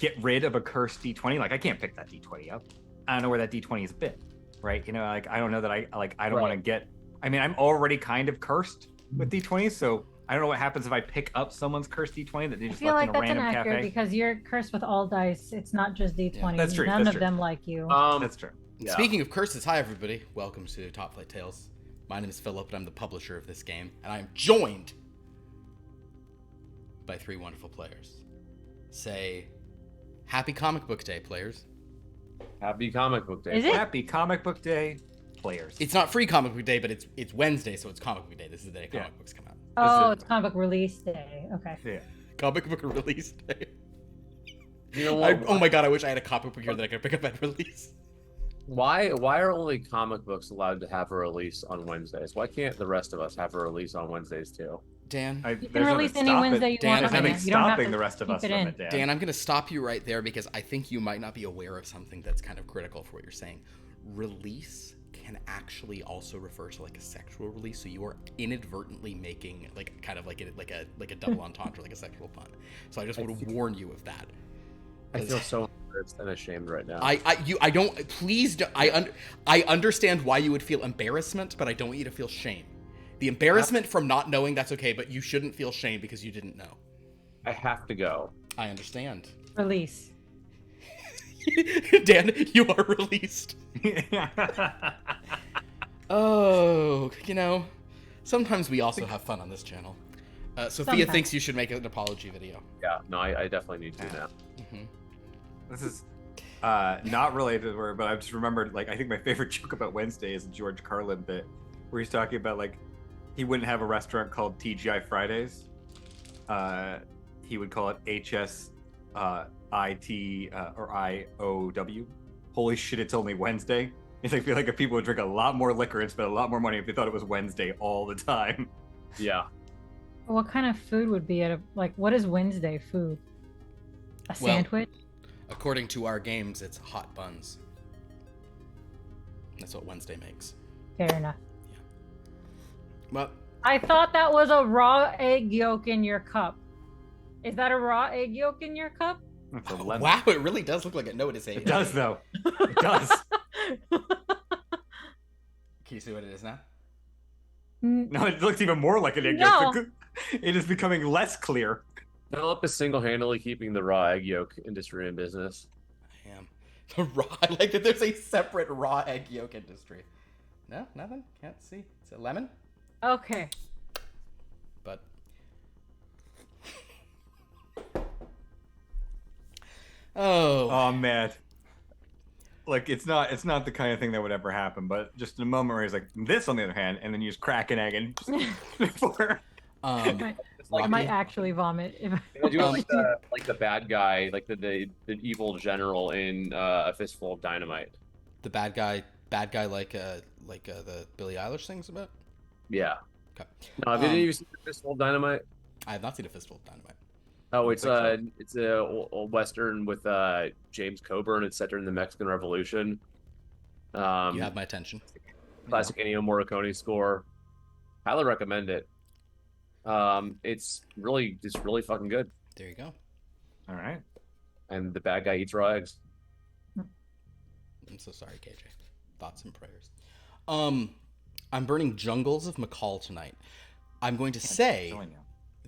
get rid of a cursed D20. Like I can't pick that D20 up. I don't know where that D20 has been, right? You know, like I don't know that I don't want to get. I mean, I'm already kind of cursed with D20s, so I don't know what happens if I pick up someone's cursed D20 that they I just feel left like in a that's random inaccurate cafe. because you're cursed with all dice. It's not just D20. That's true. None That's of true. them like you. That's true. Yeah. Speaking of curses, hi everybody. Welcome to Topflight Tales. My name is Philip, and I'm the publisher of this game, and I am joined by three wonderful players. Say, Happy Comic Book Day, players. Happy Comic Book Day. Is it? Happy Comic Book Day, players. It's not free Comic Book Day, but it's Wednesday, so it's Comic Book Day. This is the day comic books come out. Oh, it's comic book release day. Okay. Yeah. Comic book release day. You know what? Oh my god, I wish I had a comic book here that I could pick up at release. Why are only comic books allowed to have a release on Wednesdays? Why can't the rest of us have a release on Wednesdays too? Dan? You can release any Wednesday you want. There's on nothing it. You don't have stopping to the rest of keep us it from in. it, Dan. Dan, I'm going to stop you right there because I think you might not be aware of something that's kind of critical for what you're saying. Release can actually also refer to like a sexual release, so you are inadvertently making like kind of like a double entendre, like a sexual pun. So I just want to warn you of that. I feel so embarrassed and ashamed right now. I don't. Please, I understand why you would feel embarrassment, but I don't want you to feel shame. The embarrassment from not knowing, that's okay, but you shouldn't feel shame because you didn't know. I have to go. I understand. Release. Dan, you are released. Oh, you know, sometimes we also have fun on this channel. Sophia Sometimes. thinks you should make an apology video. Yeah, no, I definitely need to now. Mm-hmm. This is not related to her, but I just remembered, like, I think my favorite joke about Wednesday is a George Carlin bit where he's talking about, like, he wouldn't have a restaurant called TGI Fridays. He would call it HSIT or IOW. Holy shit, it's only Wednesday. It's like, I feel like if people would drink a lot more liquor and spend a lot more money if they thought it was Wednesday all the time. Yeah. What kind of food would be at a what is Wednesday food? A Well, sandwich? According to our games, it's hot buns. That's what Wednesday makes. Fair enough. Well, I thought that was a raw egg yolk in your cup. Is that a raw egg yolk in your cup? It's a lemon. wow, it really does look like it. No, it is a. It does, though. It does. Can you see what it is now? No, it looks even more like an egg No. yolk. It is becoming less clear. Philip is single-handedly keeping the raw egg yolk industry in business. I am. The raw, I like that there's a separate raw egg yolk industry. No, nothing? Can't see. Is it lemon? Okay. But. Oh man. Like it's not the kind of thing that would ever happen, but just in a moment where he's like, this on the other hand, and then you just crack an egg and just pour. I might actually vomit. If I do like the bad guy, like the evil general in A Fistful of Dynamite. The bad guy like the Billie Eilish things about? Yeah. Okay. No, have any of you seen A Fistful of Dynamite? I have not seen A Fistful of Dynamite. Oh, it's a old western with James Coburn. It's set during the Mexican Revolution. You have my attention. Classic Ennio Morricone score. Highly recommend it. It's really fucking good. There you go. All right. And the bad guy eats raw eggs. I'm so sorry, KJ. Thoughts and prayers. I'm burning Jungles of McCall tonight. I'm going to say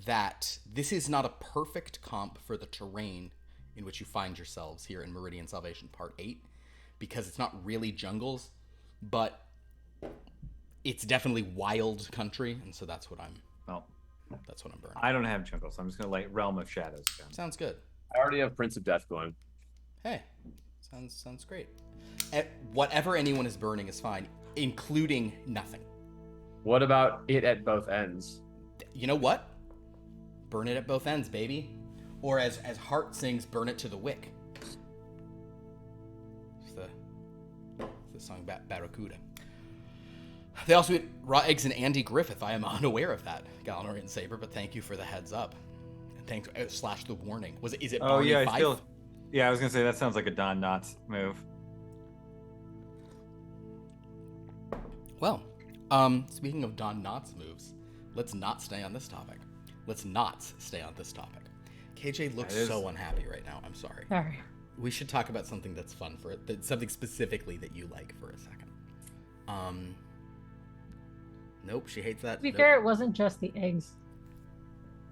that this is not a perfect comp for the terrain in which you find yourselves here in Meridian Salvation Part 8, because it's not really jungles, but it's definitely wild country, and so that's what I'm burning. I don't have jungles, so I'm just gonna light Realm of Shadows down. Sounds good. I already have Prince of Death going. Hey, sounds great. Whatever anyone is burning is fine, including nothing. What about it at both ends? You know what? Burn it at both ends, baby. Or as Hart sings, burn it to the wick. It's the song Barracuda. They also eat raw eggs in Andy Griffith. I am unaware of that, Galanorian Saber, but thank you for the heads up. And thanks / the warning. Is it Barney Fife? I was gonna say that sounds like a Don Knotts move. Well, speaking of Don Knotts moves, let's not stay on this topic. KJ looks so unhappy right now. I'm sorry. Sorry. We should talk about something that's fun for it. Something specifically that you like for a second. Nope, she hates that. To be fair, it wasn't just the eggs.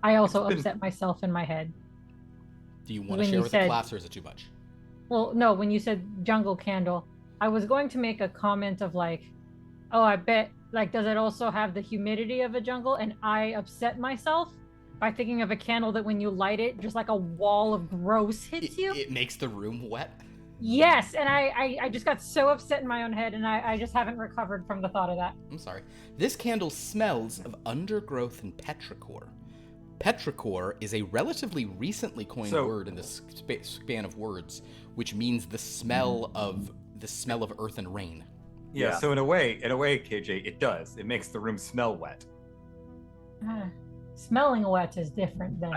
I also It's been- upset myself in my head. Do you want to when share you with said- the class, or is it too much? Well, no, when you said jungle candle, I was going to make a comment of like, oh, I bet, like, does it also have the humidity of a jungle? And I upset myself by thinking of a candle that when you light it, just like a wall of gross hits you. It makes the room wet. Yes, and I just got so upset in my own head, and I just haven't recovered from the thought of that. I'm sorry. This candle smells of undergrowth and petrichor. Petrichor is a relatively recently coined word in this span of words, which means the smell of earth and rain. Yeah. So in a way, KJ, it does. It makes the room smell wet. Smelling wet is different than.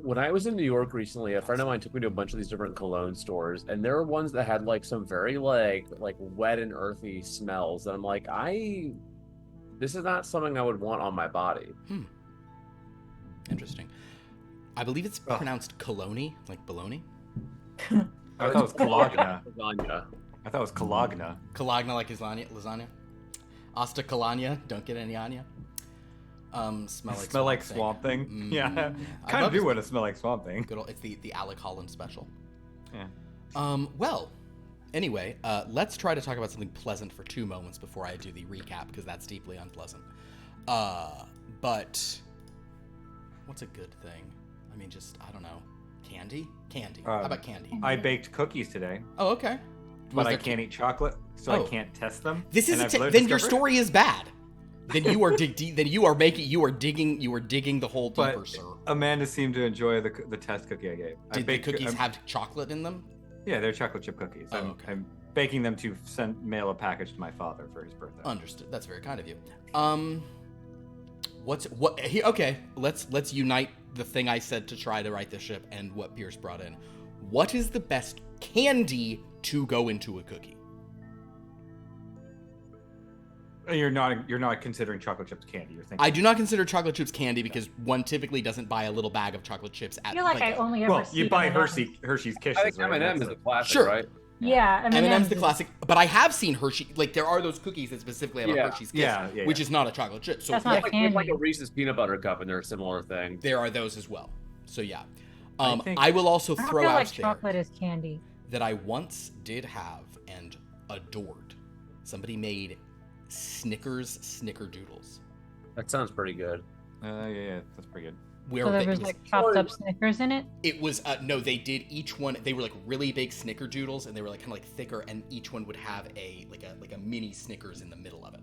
When I was in New York recently, a friend of mine took me to a bunch of these different cologne stores, and there were ones that had like some very like wet and earthy smells. And I'm like, this is not something I would want on my body. Interesting. I believe it's pronounced cologne, like bologna. I thought it was Kalagna. Lasagna. I thought it was Kalagna. Kalagna like lasagna. Asta Kalanya, don't get any on ya. Smell like Swamp Thing. Mm. Yeah. I Kind love of do it. want to smell like Swamp Thing. Good old, it's the Alec Holland special. Yeah. Well, anyway, let's try to talk about something pleasant for 2 moments before I do the recap, because that's deeply unpleasant. But what's a good thing? I mean, just, I don't know. Candy? How about candy? I baked cookies today, Oh, okay. but I can't eat chocolate, so I can't test them. This is And I've then your discovered- story is bad. Then you are digging the hole deeper, But sir. Amanda seemed to enjoy the test cookie I gave. Did the cookies have chocolate in them? Yeah, they're chocolate chip cookies. Oh, okay. I'm baking them to mail a package to my father for his birthday. Understood. That's very kind of you. Okay, let's unite the thing I said to try to right the ship and what Pierce brought in. What is the best candy to go into a cookie? You're not considering chocolate chips candy. You're thinking. I do not consider chocolate chips candy because one typically doesn't buy a little bag of chocolate chips at. I feel like I only ever Well, see you buy M&Ms. Hershey's Kisses. I think right? M&M is That's a like- classic, Sure. right? Yeah, M&M's the classic, but I have seen Hershey. Like there are those cookies that specifically have a Yeah. Hershey's Kiss, Yeah. which is not a chocolate chip. So That's yeah, not Like, candy. like a Reese's peanut butter cup, and they're a similar thing. there are those as well. So yeah, I think- I will also I don't throw feel out like there chocolate is candy. that I once did have and adored. Somebody made Snickers Snickerdoodles. That sounds pretty good. Yeah, that's pretty good. Where So there it was was, like chopped up Snickers in it. it was no, they did each one. They were like really big Snickerdoodles, and they were like kind of like thicker, and each one would have a mini Snickers in the middle of it.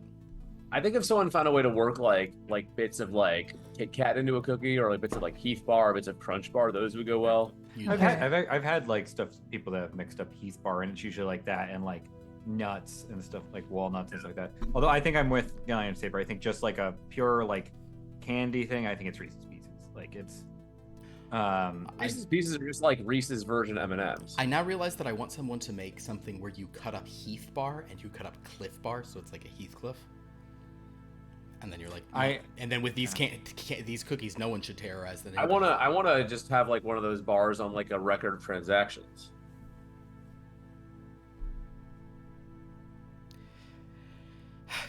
I think if someone found a way to work like bits of like Kit Kat into a cookie, or like bits of like Heath Bar, or bits of Crunch Bar, those would go well. You- I've had like people that have mixed up Heath Bar, and it's usually like that, and like nuts and stuff like walnuts and stuff like that. Although I think I'm with Lion Saber. I think just like a pure like candy thing, I think it's Reese's Pieces. Like it's Reese's Pieces are just like Reese's version M&Ms. I now realize that I want someone to make something where you cut up Heath Bar and you cut up Cliff Bar, so it's like a Heathcliff. And then you're like, and then with these these cookies, no one should terrorize the I neighborhood. wanna just have like one of those bars on like a record of transactions.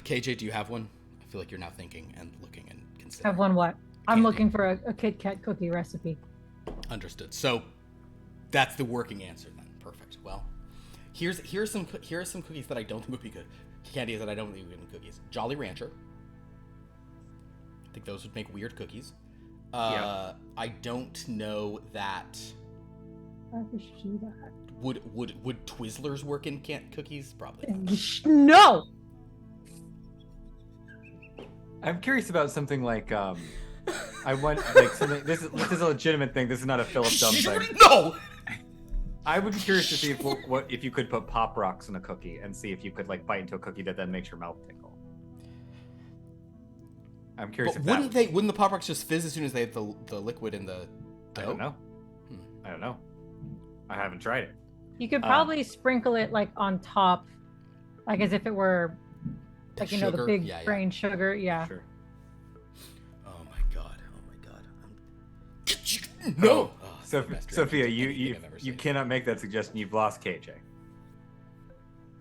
KJ, do you have one? I feel like you're now thinking and looking and considering. Have one what? I'm Candy. looking for a Kit Kat cookie recipe. Understood. So that's the working answer then. Perfect. Well, here are some cookies that I don't think would be good. Candies that I don't think would be good in cookies. Jolly Rancher. I think those would make weird cookies. Yeah. I don't know that. I wish you that. Would Twizzlers work in cookies? Probably not. No. I'm curious about something like I want like something. This is a legitimate thing. This is not a Philip Dumb thing. No. I would be curious to see if you could put Pop Rocks in a cookie and see if you could like bite into a cookie that then makes your mouth tingle. I'm curious. But if wouldn't the Pop Rocks just fizz as soon as they have the liquid in the dough? I don't know. I don't know. I haven't tried it. You could probably sprinkle it like on top, like as if it were, like the Sugar? big Yeah. grain sugar. Yeah. Sure. Oh my god. No. Oh, the best dream Sophia, of you anything I've ever you seen. cannot make that suggestion. You've lost KJ.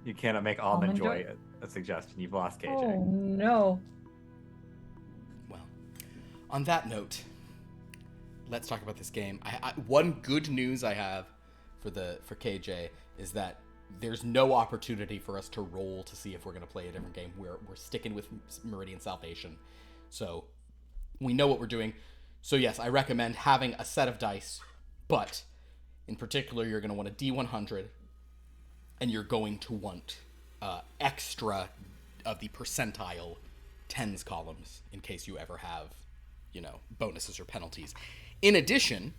You cannot make Almond Almond Joy Joy? a suggestion. You've lost KJ. Oh no. Well, on that note, let's talk about this game. One good news I have for KJ is that there's no opportunity for us to roll to see if we're going to play a different game. We're sticking with Meridian Salvation, so we know what we're doing. So yes, I recommend having a set of dice, but in particular, you're going to want a D100, and you're going to want extra of the percentile tens columns in case you ever have, bonuses or penalties. In addition,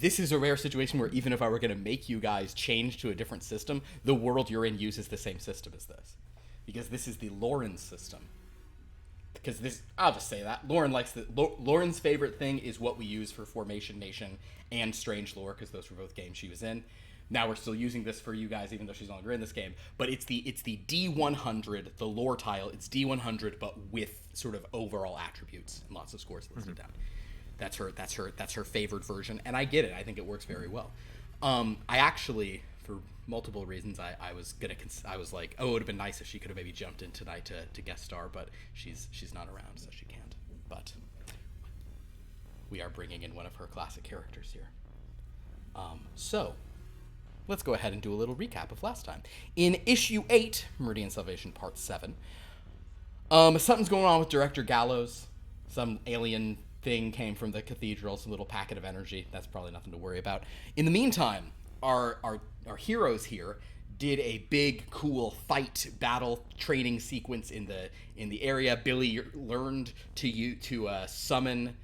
this is a rare situation where even if I were going to make you guys change to a different system, the world you're in uses the same system as this. Because this is the Lauren system. Because this, I'll just say that. Lauren's favorite thing is what we use for Formation Nation and Strange Lore, because those were both games she was in. Now we're still using this for you guys, even though she's no longer in this game. But it's the D100, the lore tile. It's D100, but with sort of overall attributes and lots of scores listed down. That's her favorite version, and I get it. I think it works very well. I actually, for multiple reasons, I was like, oh, it would have been nice if she could have maybe jumped in tonight to guest star, but she's not around, so she can't. But we are bringing in one of her classic characters here. So let's go ahead and do a little recap of last time. In issue 8, Meridian Salvation Part 7, something's going on with Director Gallows. Some alien thing came from the cathedral, some little packet of energy. That's probably nothing to worry about. In the meantime, our heroes here did a big, cool fight battle training sequence in the area. Billy learned to summon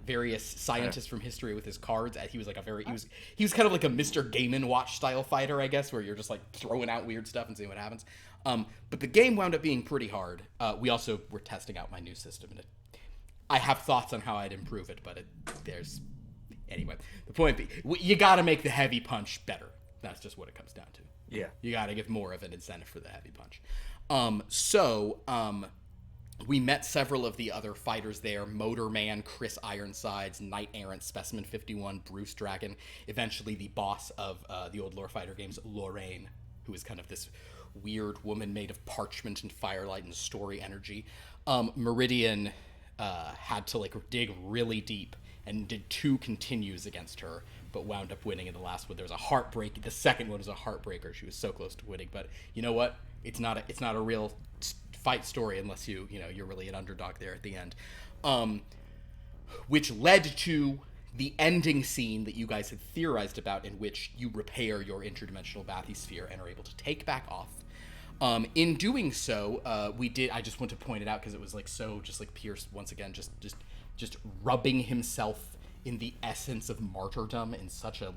various scientists from history with his cards. He was like he was kind of like a Mr. Game & Watch style fighter, I guess, where you're just like throwing out weird stuff and seeing what happens. But the game wound up being pretty hard. We also were testing out my new system, and I have thoughts on how I'd improve it, but anyway. The point being, you got to make the heavy punch better. That's just what it comes down to. Yeah, you got to give more of an incentive for the heavy punch. We met several of the other fighters there: Motorman, Chris Ironsides, Knight Errant, Specimen 51, Bruce Dragon. Eventually, the boss of the old lore fighter games, Lorraine, who is kind of this weird woman made of parchment and firelight and story energy. Meridian had to dig really deep and did 2 continues against her, but wound up winning in the last one. There was a heartbreak. The second one was a heartbreaker. She was so close to winning, but you know what? It's not a real fight story unless you're really an underdog there at the end, which led to the ending scene that you guys had theorized about, in which you repair your interdimensional bathysphere and are able to take back off. In doing so, I just want to point it out because it was Pierce once again just rubbing himself in the essence of martyrdom in such a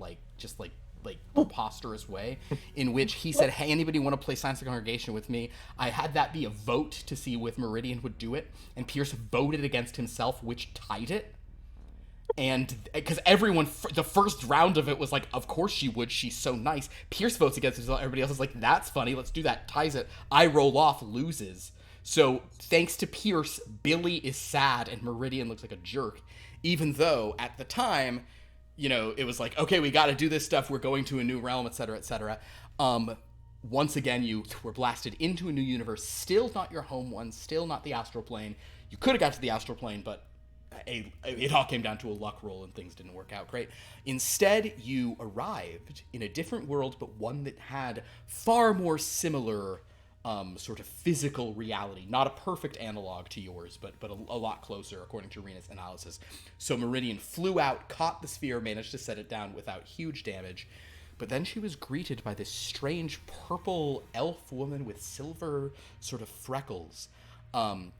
preposterous way, in which he said, hey, anybody want to play Science of the Congregation with me? I had that be a vote to see if Meridian would do it, and Pierce voted against himself, which tied it. And because everyone, the first round of it was like, of course she would, she's so nice. Pierce votes against himself, everybody else is like, that's funny, let's do that, ties it. I roll off, loses. So thanks to Pierce, Billy is sad and Meridian looks like a jerk, even though at the time, it was like, okay, we got to do this stuff, we're going to a new realm, etc., etc. Once again, you were blasted into a new universe, still not your home one, still not the astral plane. You could have got to the astral plane, but it all came down to a luck roll and things didn't work out great. Instead, you arrived in a different world, but one that had far more similar sort of physical reality. Not a perfect analog to yours, but a lot closer, according to Rena's analysis. So Meridian flew out, caught the sphere, managed to set it down without huge damage. But then she was greeted by this strange purple elf woman with silver sort of freckles.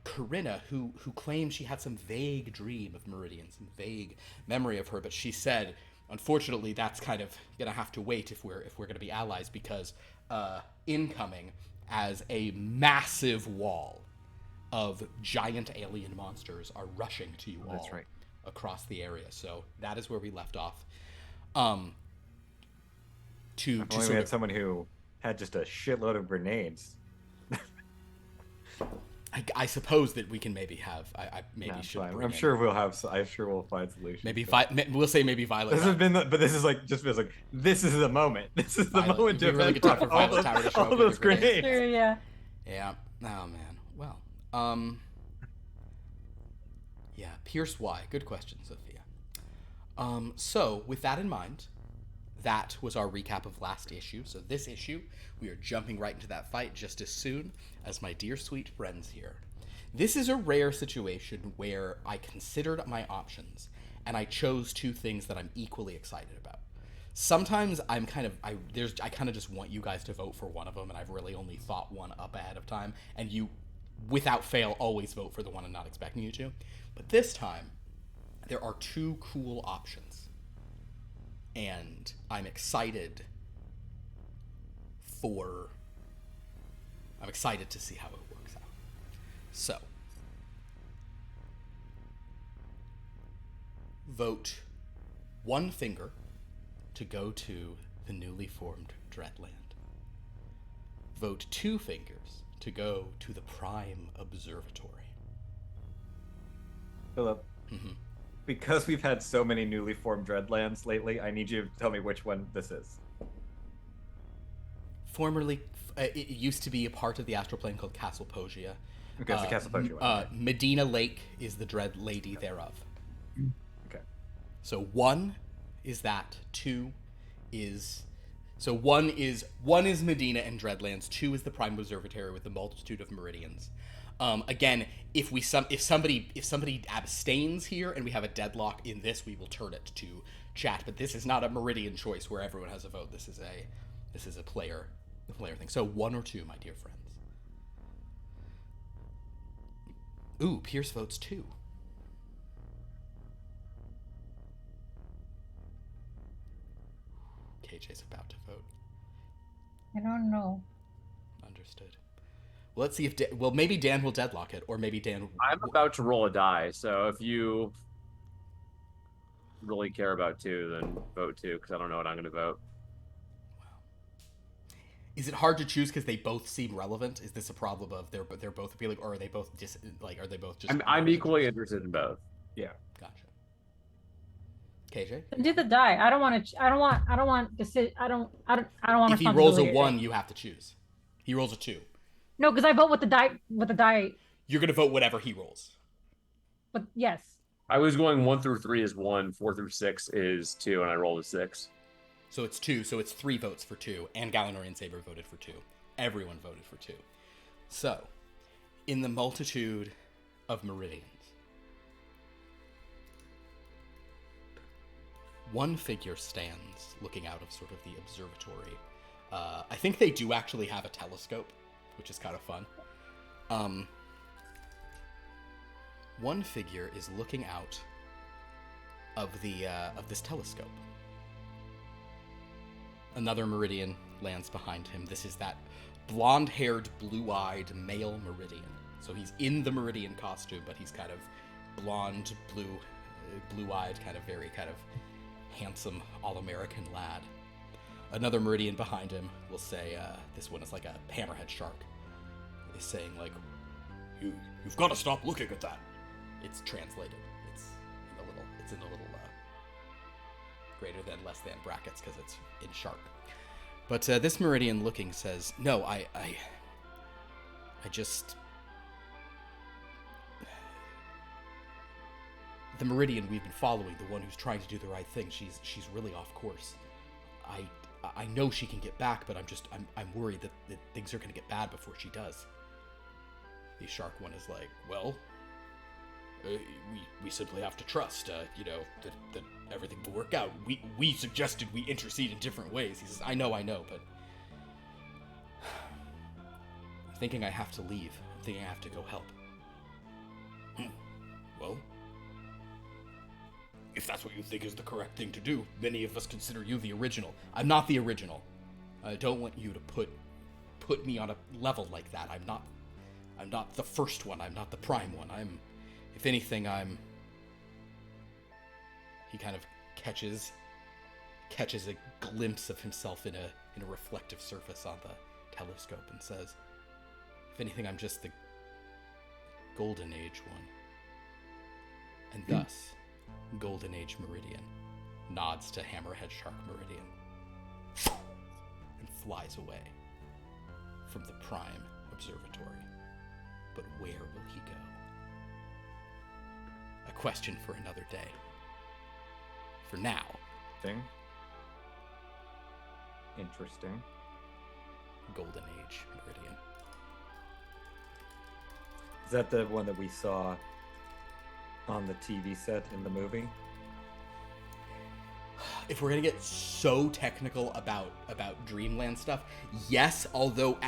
Corinna, who claimed she had some vague dream of Meridian, some vague memory of her, but she said, unfortunately, that's kind of gonna have to wait if we're gonna be allies, because incoming as a massive wall of giant alien monsters are rushing to you all across the area. So that is where we left off. We had someone who had just a shitload of grenades. I suppose that we can maybe have. I maybe No, should. I'm sure we'll have. I'm sure we'll find solutions. Maybe we'll say maybe Violet. This has been, but this is like just feels like this is the moment. This is the Violet, moment to it'd be a really event good time for all Violet Tower to show all up those with your grenades. grenades. True, yeah. Yeah. Oh man. Well. Yeah. Pierce why? Good question, Sophia. So with that in mind, that was our recap of last issue. So this issue, we are jumping right into that fight just as soon as my dear sweet friends here. This is a rare situation where I considered my options and I chose two things that I'm equally excited about. Sometimes I kind of just want you guys to vote for one of them, and I've really only thought one up ahead of time, and you, without fail, always vote for the one I'm not expecting you to. But this time, there are two cool options, and I'm excited to see how it works out. So, vote one finger to go to the newly formed Dreadland. Vote two fingers to go to the Prime Observatory. Philip, because we've had so many newly formed Dreadlands lately, I need you to tell me which one this is. Formerly, it used to be a part of the astral plane called Castle Pogia. Okay, it's the Castle Pogia one. Okay. Medina Lake is the Dread Lady thereof. Okay. So one is that, two is... So one is Medina and Dreadlands, two is the Prime Observatory with the multitude of meridians. Again, if somebody abstains here and we have a deadlock in this, we will turn it to chat. But this is not a meridian choice where everyone has a vote. This is a player thing. So one or two, my dear friends. Ooh, Pierce votes two. KJ's about to vote. I don't know. Understood. Well, let's see if maybe Dan will deadlock it, or maybe Dan. I'm about to roll a die, so if you really care about two, then vote two, because I don't know what I'm going to vote. Is it hard to choose because they both seem relevant? Is this a problem of they're both appealing, or are they both just? I'm equally interested in both. Yeah. Gotcha. KJ? Do the die. I don't want to. I don't want decision. I don't want. If he rolls a 1, you have to choose. He rolls a 2. No, because I vote with the die. With the die. You're gonna vote whatever he rolls. But yes. I was going 1 through 3 is 1, 4 through 6 is 2, and I rolled a 6. So it's 2. So it's 3 votes for 2, and Galanorian Saber voted for 2. Everyone voted for 2. So, in the multitude of meridians, one figure stands looking out of sort of the observatory. I think they do actually have a telescope, which is kind of fun. One figure is looking out of this telescope. Another Meridian lands behind him. This is that blonde-haired, blue-eyed male Meridian. So he's in the Meridian costume, but he's kind of blonde, blue-eyed, kind of very kind of handsome all-American lad. Another Meridian behind him will say, this one is like a hammerhead shark. He's saying, like, you've got to stop looking at that. It's translated. It's in the little greater than, less than brackets because it's in shark. But this Meridian looking says, no, I just... The Meridian we've been following, the one who's trying to do the right thing, she's really off course. I know she can get back, but I'm worried that things are going to get bad before she does. The shark one is like, well, we simply have to trust, that everything will work out. We suggested we intercede in different ways. He says, I know, but I'm thinking I have to leave. I'm thinking I have to go help. Well, if that's what you think is the correct thing to do, many of us consider you the original. I'm not the original. I don't want you to put me on a level like that. I'm not the first one. I'm not the prime one. If anything, he kind of catches a glimpse of himself in a reflective surface on the telescope and says, if anything, I'm just Golden Age one. And thus, Golden Age Meridian nods to Hammerhead Shark Meridian and flies away from the Prime Observatory. But where will he go? A question for another day. For now, Interesting. Golden Age Meridian. Is that the one that we saw on the TV set in the movie? If we're gonna get so technical about Dreamland stuff, yes. Although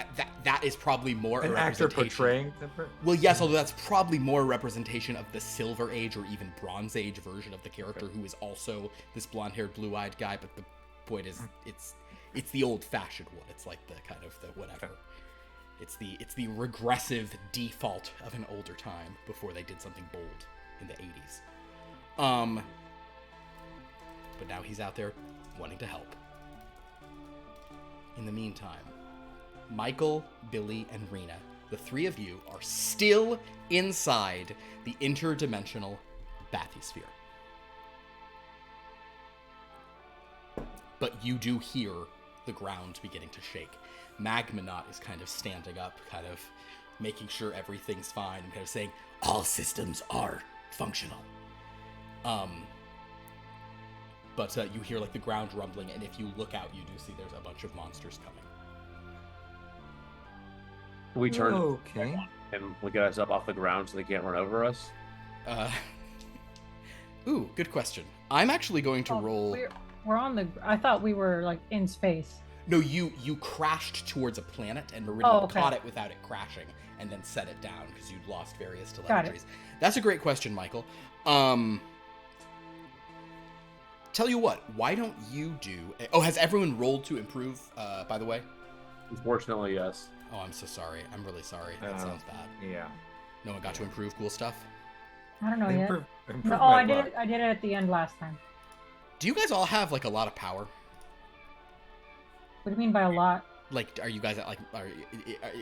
that is probably more An a actor representation. portraying them. Well, yes. Although that's probably more a representation of the Silver Age or even Bronze Age version of the character, who is also this blonde-haired, blue-eyed guy. But the point is, it's the old-fashioned one. It's like the kind of the whatever. It's the regressive default of an older time before they did something bold in the 80s. But now he's out there wanting to help. In the meantime, Michael, Billy, and Rena, the three of you, are still inside the interdimensional bathysphere. But you do hear the ground beginning to shake. Magmanaut is kind of standing up, kind of making sure everything's fine, and kind of saying, all systems are functional. But you hear like the ground rumbling, and if you look out, you do see there's a bunch of monsters coming. We turn Okay. and we get us up off the ground so they can't run over us. Ooh, good question. I'm actually going to roll. We're on the. I thought we were like in space. No, you crashed towards a planet, and Meridian okay. caught it without it crashing, and then set it down because you'd lost various Got telemetries. it. That's a great question, Michael. Tell you what, why don't you do... Oh, has everyone rolled to improve, by the way? Unfortunately, yes. Oh, I'm so sorry. I'm really sorry. That sounds bad. Yeah. No one got to improve cool stuff? I don't know yet. Improve No, my I did luck. it. I did it at the end last time. Do you guys all have, like, a lot of power? What do you mean by a lot? Like, are you guys at, like...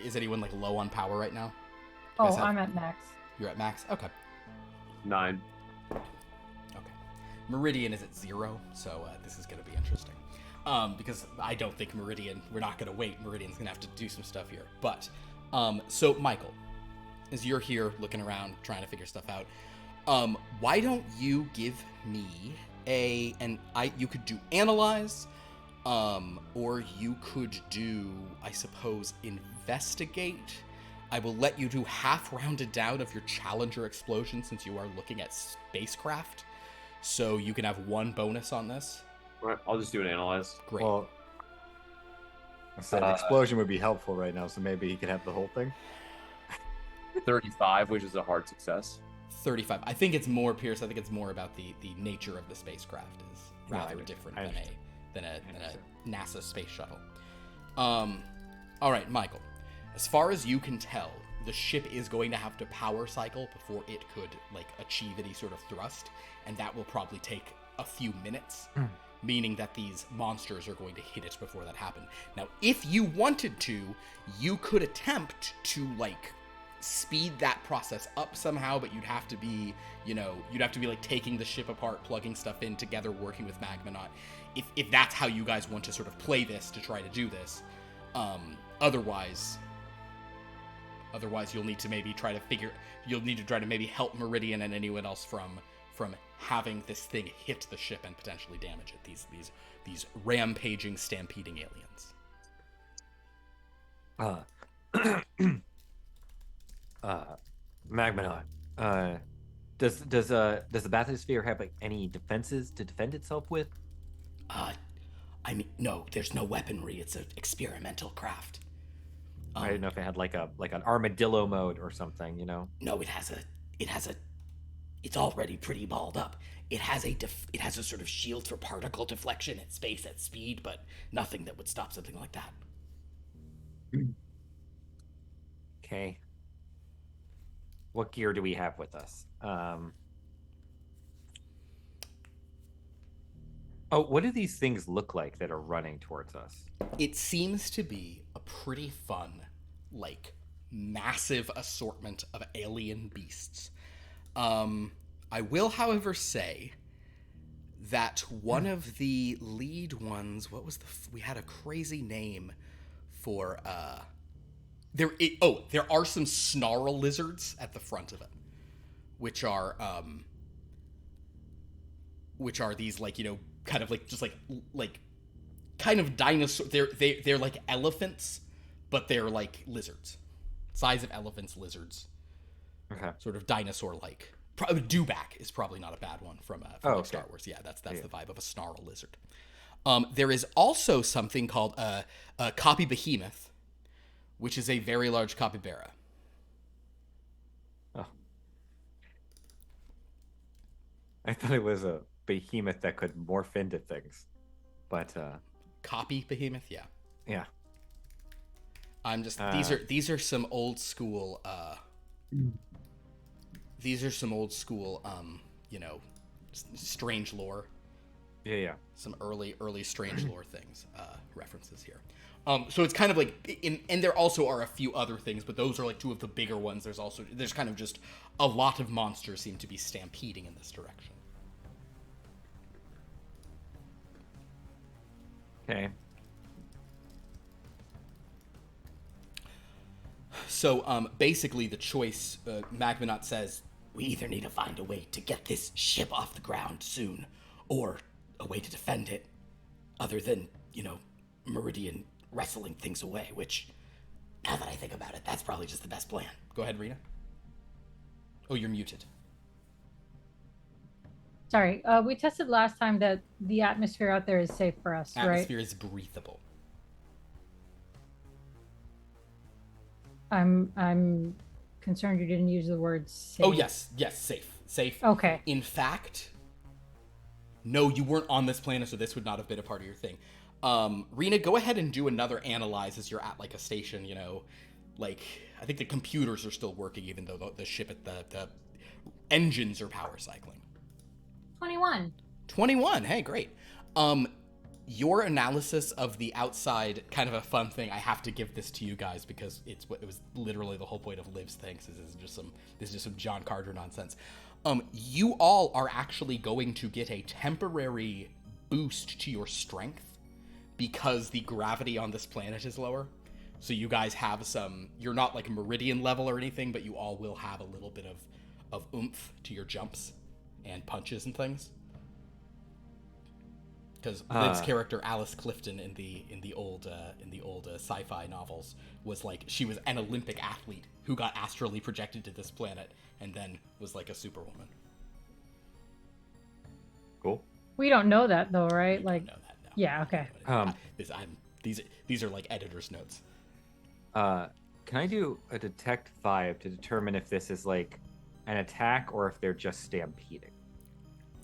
is anyone, like, low on power right now? Oh, guys have- I'm at max. You're at max? Okay. 9. Okay. Meridian is at 0, so this is going to be interesting. Because I don't think Meridian... We're not going to wait. Meridian's going to have to do some stuff here. But, so, Michael, as you're here looking around, trying to figure stuff out, why don't you give me you could do analyze, or you could do, I suppose, investigate. I will let you do half rounded down of your Challenger explosion since you are looking at spacecraft. So you can have 1 bonus on this. All right, I'll just do an analyze. Great. Well, I said explosion would be helpful right now, so maybe he could have the whole thing. 35, which is a hard success. 35. I think it's more, Pierce. I think it's more about the nature of the spacecraft is rather different than a NASA space shuttle. All right, Michael. As far as you can tell, the ship is going to have to power cycle before it could like achieve any sort of thrust, and that will probably take a few minutes. Meaning that these monsters are going to hit it before that happened. Now, if you wanted to, you could attempt to like speed that process up somehow, but you'd have to be like taking the ship apart, plugging stuff in together, working with Magmanaut. If that's how you guys want to sort of play this to try to do this, otherwise you'll need to maybe try to maybe help Meridian and anyone else from having this thing hit the ship and potentially damage it. These rampaging, stampeding aliens. Magmanaut. Does the bathysphere have like any defenses to defend itself with? I mean, no, there's no weaponry. It's an experimental craft. I didn't know if it had like an armadillo mode or something, you know? No, it's already pretty balled up. It has a sort of shield for particle deflection at space at speed, but nothing that would stop something like that. Okay. What gear do we have with us? Oh, what do these things look like that are running towards us? It seems to be a pretty fun, like, massive assortment of alien beasts. I will, however, say that one of the lead ones, what was we had a crazy name for, there are some snarl lizards at the front of it, which are these, like, you know, kind of like, just like kind of dinosaur, they're like elephants, but they're like lizards. Size of elephants, lizards. Okay. Sort of dinosaur-like. Dewback is probably not a bad one from okay. Star Wars. Yeah, that's the vibe of a snarl lizard. There is also something called a copy behemoth, which is a very large capybara. Oh. I thought it was a behemoth that could morph into things, but Copy behemoth, yeah. Yeah. I'm just these are some old school you know, strange lore. Yeah. Some early strange lore things, references here. So it's kind of like, and there also are a few other things, but those are like two of the bigger ones. There's kind of just a lot of monsters seem to be stampeding in this direction. Okay. So basically the choice, Magmanaut says, we either need to find a way to get this ship off the ground soon, or a way to defend it, other than, you know, Meridian wrestling things away, which, now that I think about it, that's probably just the best plan. Go ahead, Rena. Oh, you're muted. Sorry, we tested last time that the atmosphere out there is safe for us, right? Atmosphere is breathable. I'm concerned you didn't use the word safe. Oh, yes, safe. Okay. In fact, no, you weren't on this planet, so this would not have been a part of your thing. Rena, go ahead and do another analyze as you're at, like, a station, you know, like, I think the computers are still working, even though the ship at the engines are power cycling. 21, hey, great. Your analysis of the outside, kind of a fun thing. I have to give this to you guys because it was literally the whole point of Liv's thing. This is just some John Carter nonsense. You all are actually going to get a temporary boost to your strength because the gravity on this planet is lower. So you guys have you're not like Meridian level or anything, but you all will have a little bit of oomph to your jumps and punches and things. Because Liv's character Alice Clifton in the old sci-fi novels was like, she was an Olympic athlete who got astrally projected to this planet and then was like a superwoman. Cool. We don't know that though, right? Like, know that, no. Yeah, okay. These are like editor's notes. Can I do a detect vibe to determine if this is like an attack or if they're just stampeding?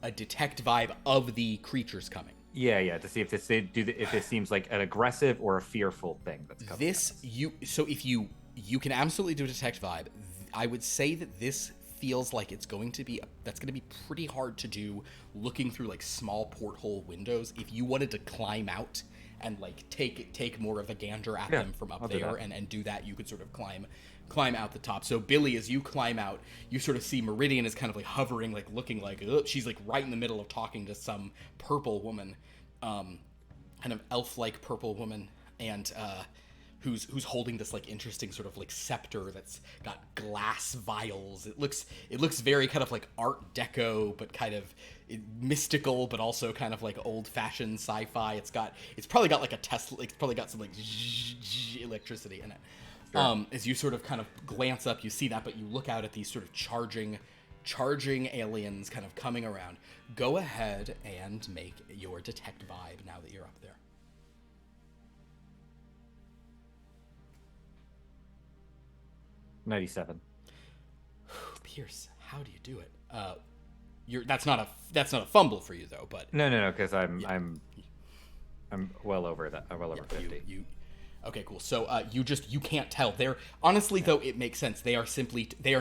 A detect vibe of the creatures coming. Yeah, to see if if it seems like an aggressive or a fearful thing that's coming. If you can absolutely do a detect vibe. I would say that this feels like it's going to be pretty hard to do looking through like small porthole windows. If you wanted to climb out and like take more of a gander at them from up there and do that, you could sort of climb out the top. So Billy, as you climb out, you sort of see Meridian is kind of like hovering, like looking like, ugh. She's like right in the middle of talking to some purple woman, kind of elf-like purple woman, and who's holding this like interesting sort of like scepter that's got glass vials. It looks very kind of like Art Deco, but kind of mystical, but also kind of like old-fashioned sci-fi. It's probably got like a Tesla. It's probably got some like electricity in it. Sure. As you sort of kind of glance up, you see that, but you look out at these sort of charging aliens kind of coming around. Go ahead and make your detect vibe now that you're up there. 97. Pierce, how do you do it? That's not a fumble for you though, but No, because I'm well over that. I'm well over 50. Okay, cool. So you can't tell. They're honestly though, it makes sense. They are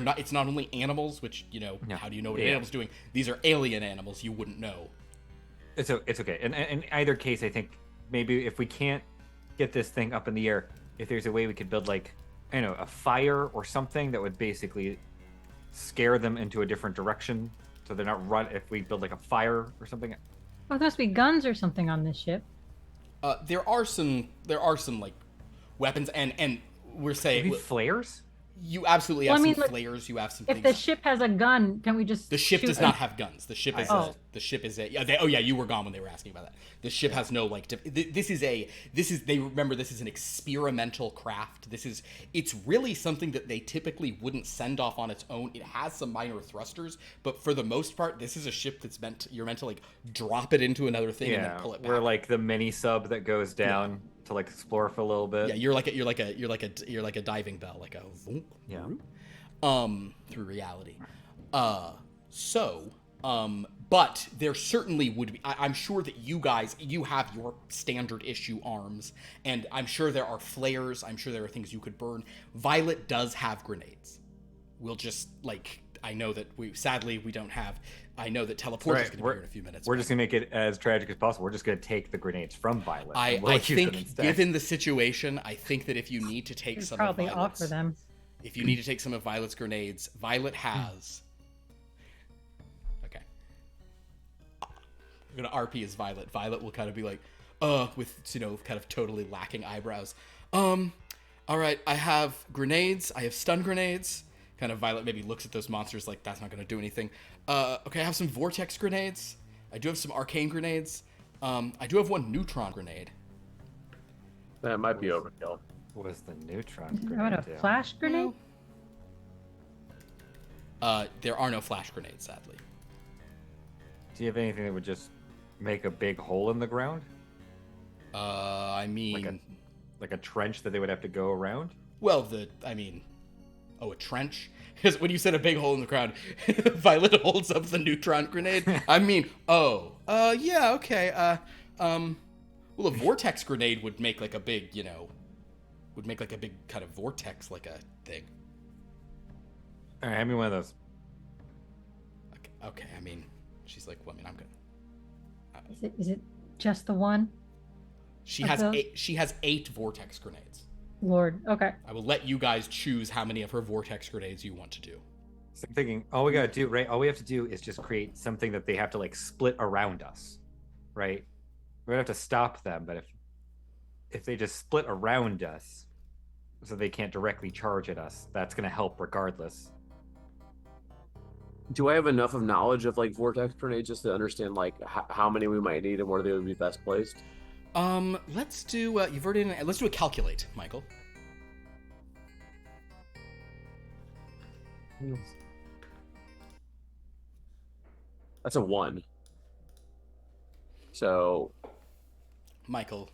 not. It's not only animals, which how do you know what an animal's doing? These are alien animals. You wouldn't know. It's okay. And in either case, I think maybe if we can't get this thing up in the air, if there's a way we could build like a fire or something that would basically scare them into a different direction, so they're not run. If we build like a fire or something. Oh, there must be guns or something on this ship. There are some like weapons, and we're saying Maybe flares. you absolutely have Well, I mean, some like, flares. You have some If things. the ship has a gun, can we just? The ship shoot does it? not have guns. The ship is Oh. the ship is a yeah. Oh yeah, you were gone when they were asking about that. The ship has no like. This is they remember this is an experimental craft. It's really something that they typically wouldn't send off on its own. It has some minor thrusters, but for the most part, this is a ship that's you're meant to like drop it into another thing and then pull it back. We're like the mini sub that goes down to like explore for a little bit. Yeah, you're like a diving bell, like a voom, through reality. But there certainly would be. I'm sure that you have your standard issue arms, and I'm sure there are flares. I'm sure there are things you could burn. Violet does have grenades. We'll just I know that we don't have. I know that teleport is going to be here in a few minutes. We're just going to make it as tragic as possible. We're just going to take the grenades from Violet. I think, given the situation, I think that if you need to take some probably of Violet's, offer them. if you need to take some of Violet's grenades, Violet has. Okay. I'm gonna RP as Violet. Violet will kind of be like, with kind of totally lacking eyebrows. All right, I have grenades. I have stun grenades. Kind of Violet maybe looks at those monsters like that's not gonna do anything. Okay, I have some vortex grenades. I do have some arcane grenades. I do have one neutron grenade. That might be overkill. What was the neutron How grenade? about a flash grenade? There are no flash grenades, sadly. Do you have anything that would just make a big hole in the ground? I mean, like a trench that they would have to go around? well, a trench? Because when you said a big hole in the ground, Violet holds up the neutron grenade. I mean, yeah, okay. Well, a vortex grenade would make like a big, kind of vortex, like a thing. All right, hand me one of those. Okay, I mean, she's like, well, I mean, I'm gonna. Is it just the one? She Of has those? she has 8 vortex grenades. Lord. Okay. I will let you guys choose how many of her vortex grenades you want to do. So I'm thinking, all we gotta do, right? All we have to do is just create something that they have to like split around us, right? We don't have to stop them, but if they just split around us, so they can't directly charge at us, that's gonna help regardless. Do I have enough of knowledge of like vortex grenades just to understand like how many we might need and where they would be best placed? Let's do let's do a calculate, Michael. That's a 1. So, Michael,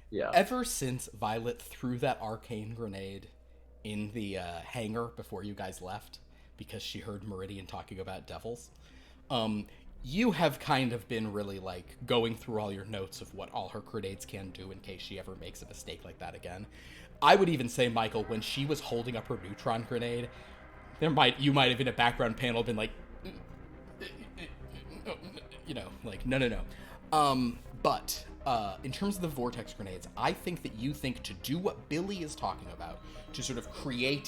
yeah. ever since Violet threw that arcane grenade in the hangar before you guys left, because she heard Meridian talking about devils, you have kind of been really like going through all your notes of what all her grenades can do in case she ever makes a mistake like that again. I would even say, Michael, when she was holding up her neutron grenade, you might have in a background panel been like, like no. But in terms of the vortex grenades, I think that you think to do what Billy is talking about, to sort of create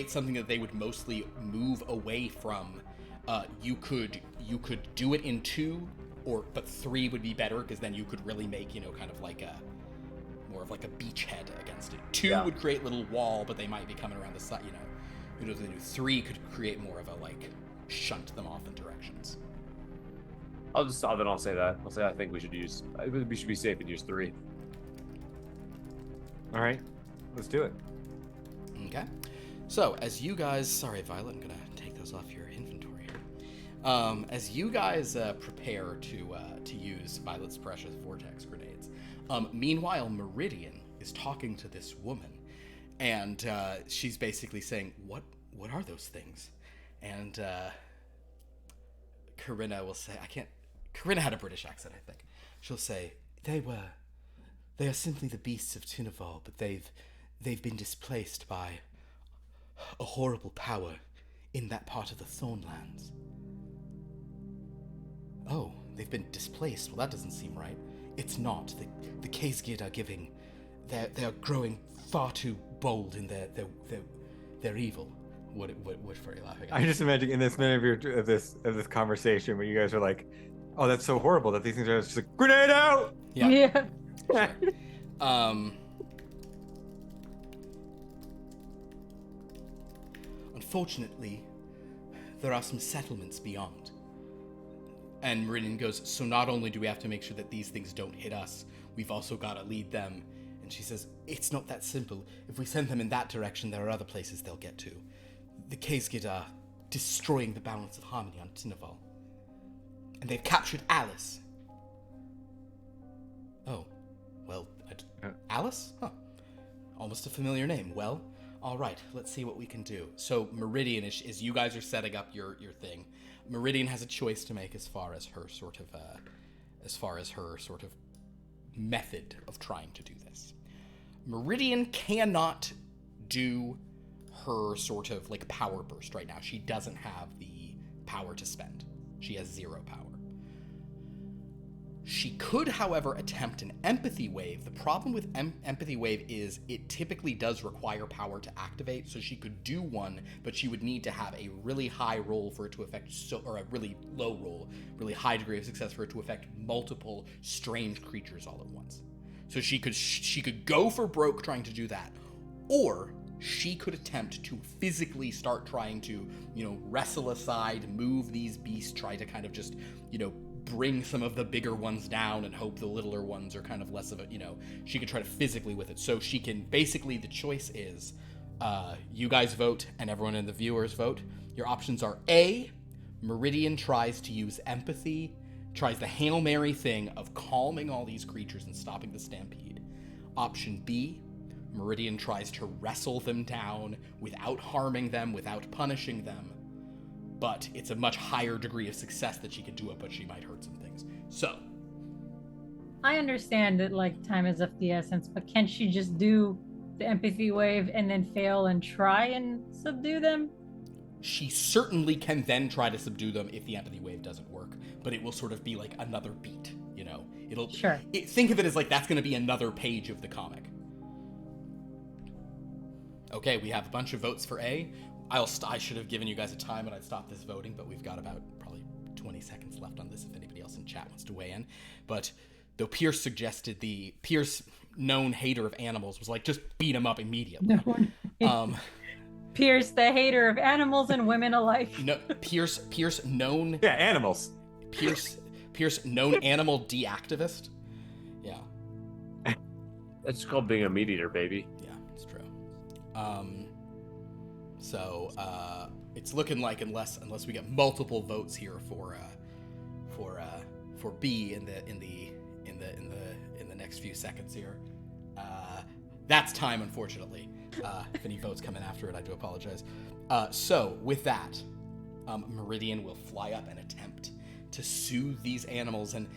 something that they would mostly move away from. You could do it in 2, but 3 would be better because then you could really make kind of like more of like a beachhead against it. 2 would create a little wall, but they might be coming around the side. 3 could create more of a like shunt them off in directions. I'll say that. I'll say I think we should be safe and use 3. All right, let's do it. Okay. So as you guys, sorry Violet, I'm gonna take those off your inventory here. As you guys prepare to use Violet's precious vortex grenades, meanwhile Meridian is talking to this woman, and she's basically saying, "What are those things?" And Corinna will say, Corinna had a British accent, I think. She'll say, They are simply the beasts of Tunaval, but they've been displaced by a horrible power in that part of the Thornlands." Oh, they've been displaced? Well, that doesn't seem right. It's not. The Kaysgid are they're growing far too bold in their evil. What are you laughing at? I'm just imagining in this minute of this conversation where you guys are like, "Oh, that's so horrible that these things are just like grenade out." Yeah. Yeah. Unfortunately, there are some settlements beyond. And Meridian goes, so not only do we have to make sure that these things don't hit us, we've also got to lead them. And she says, it's not that simple. If we send them in that direction, there are other places they'll get to. The Kaysgid are destroying the balance of harmony on Tinaval. And they've captured Alice. Oh, well, Alice? Huh. Almost a familiar name. Well, all right, let's see what we can do. So Meridian, as you guys are setting up your thing, Meridian has a choice to make as far as her sort of method of trying to do this. Meridian cannot do her sort of like power burst right now. She doesn't have the power to spend. She has 0 power. She could, however, attempt an empathy wave. The problem with empathy wave is it typically does require power to activate, so she could do one, but she would need to have a really high roll for it to affect, or a really low roll, really high degree of success for it to affect multiple strange creatures all at once. So she could go for broke trying to do that, or she could attempt to physically start trying to, wrestle aside, move these beasts, try to kind of just, bring some of the bigger ones down and hope the littler ones are kind of less of a, she could try to physically with it. So she can, basically the choice is, you guys vote and everyone in the viewers vote. Your options are A, Meridian tries to use empathy, tries the Hail Mary thing of calming all these creatures and stopping the stampede. Option B, Meridian tries to wrestle them down without harming them, without punishing them. But it's a much higher degree of success that she could do it, but she might hurt some things. So. I understand that, time is of the essence, but can't she just do the empathy wave and then fail and try and subdue them? She certainly can then try to subdue them if the empathy wave doesn't work, but it will sort of be like another beat, It'll. Sure. Think of it as like that's going to be another page of the comic. Okay, we have a bunch of votes for A. I should have given you guys a time and I'd stop this voting, but we've got about probably 20 seconds left on this if anybody else in chat wants to weigh in. But though Pierce suggested Pierce, known hater of animals, was like, just beat him up immediately. No. Pierce, the hater of animals and women alike. No, Pierce, known... Yeah, animals. Pierce, known animal deactivist. Yeah. It's called being a meat eater, baby. Yeah, it's true. So it's looking like unless we get multiple votes here for B in the next few seconds here, that's time, unfortunately. If any votes come in after it, I do apologize. So with that, Meridian will fly up and attempt to soothe these animals, and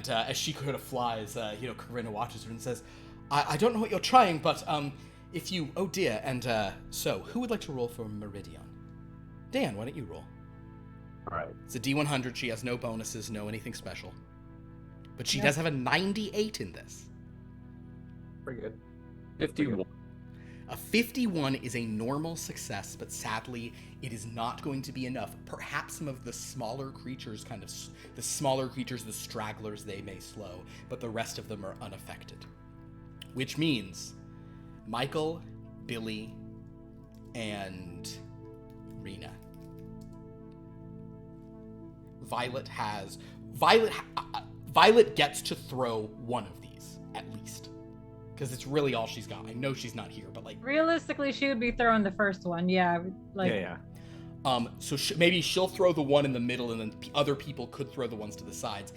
as she kind of flies, Corinna watches her and says, I don't know what you're trying, but if you, oh dear, and so, who would like to roll for Meridian? Dan, why don't you roll? All right. It's a D100, she has no bonuses, no anything special. But she does have a 98 in this. Pretty good. 51. A 51 is a normal success, but sadly, it is not going to be enough. Perhaps some of the smaller creatures, the stragglers, they may slow, but the rest of them are unaffected. Which means Michael, Billy, and Rena. Violet gets to throw one of these, at least. Because it's really all she's got. I know she's not here, but realistically, she would be throwing the first one. Yeah. Yeah. So maybe she'll throw the one in the middle, and then other people could throw the ones to the sides.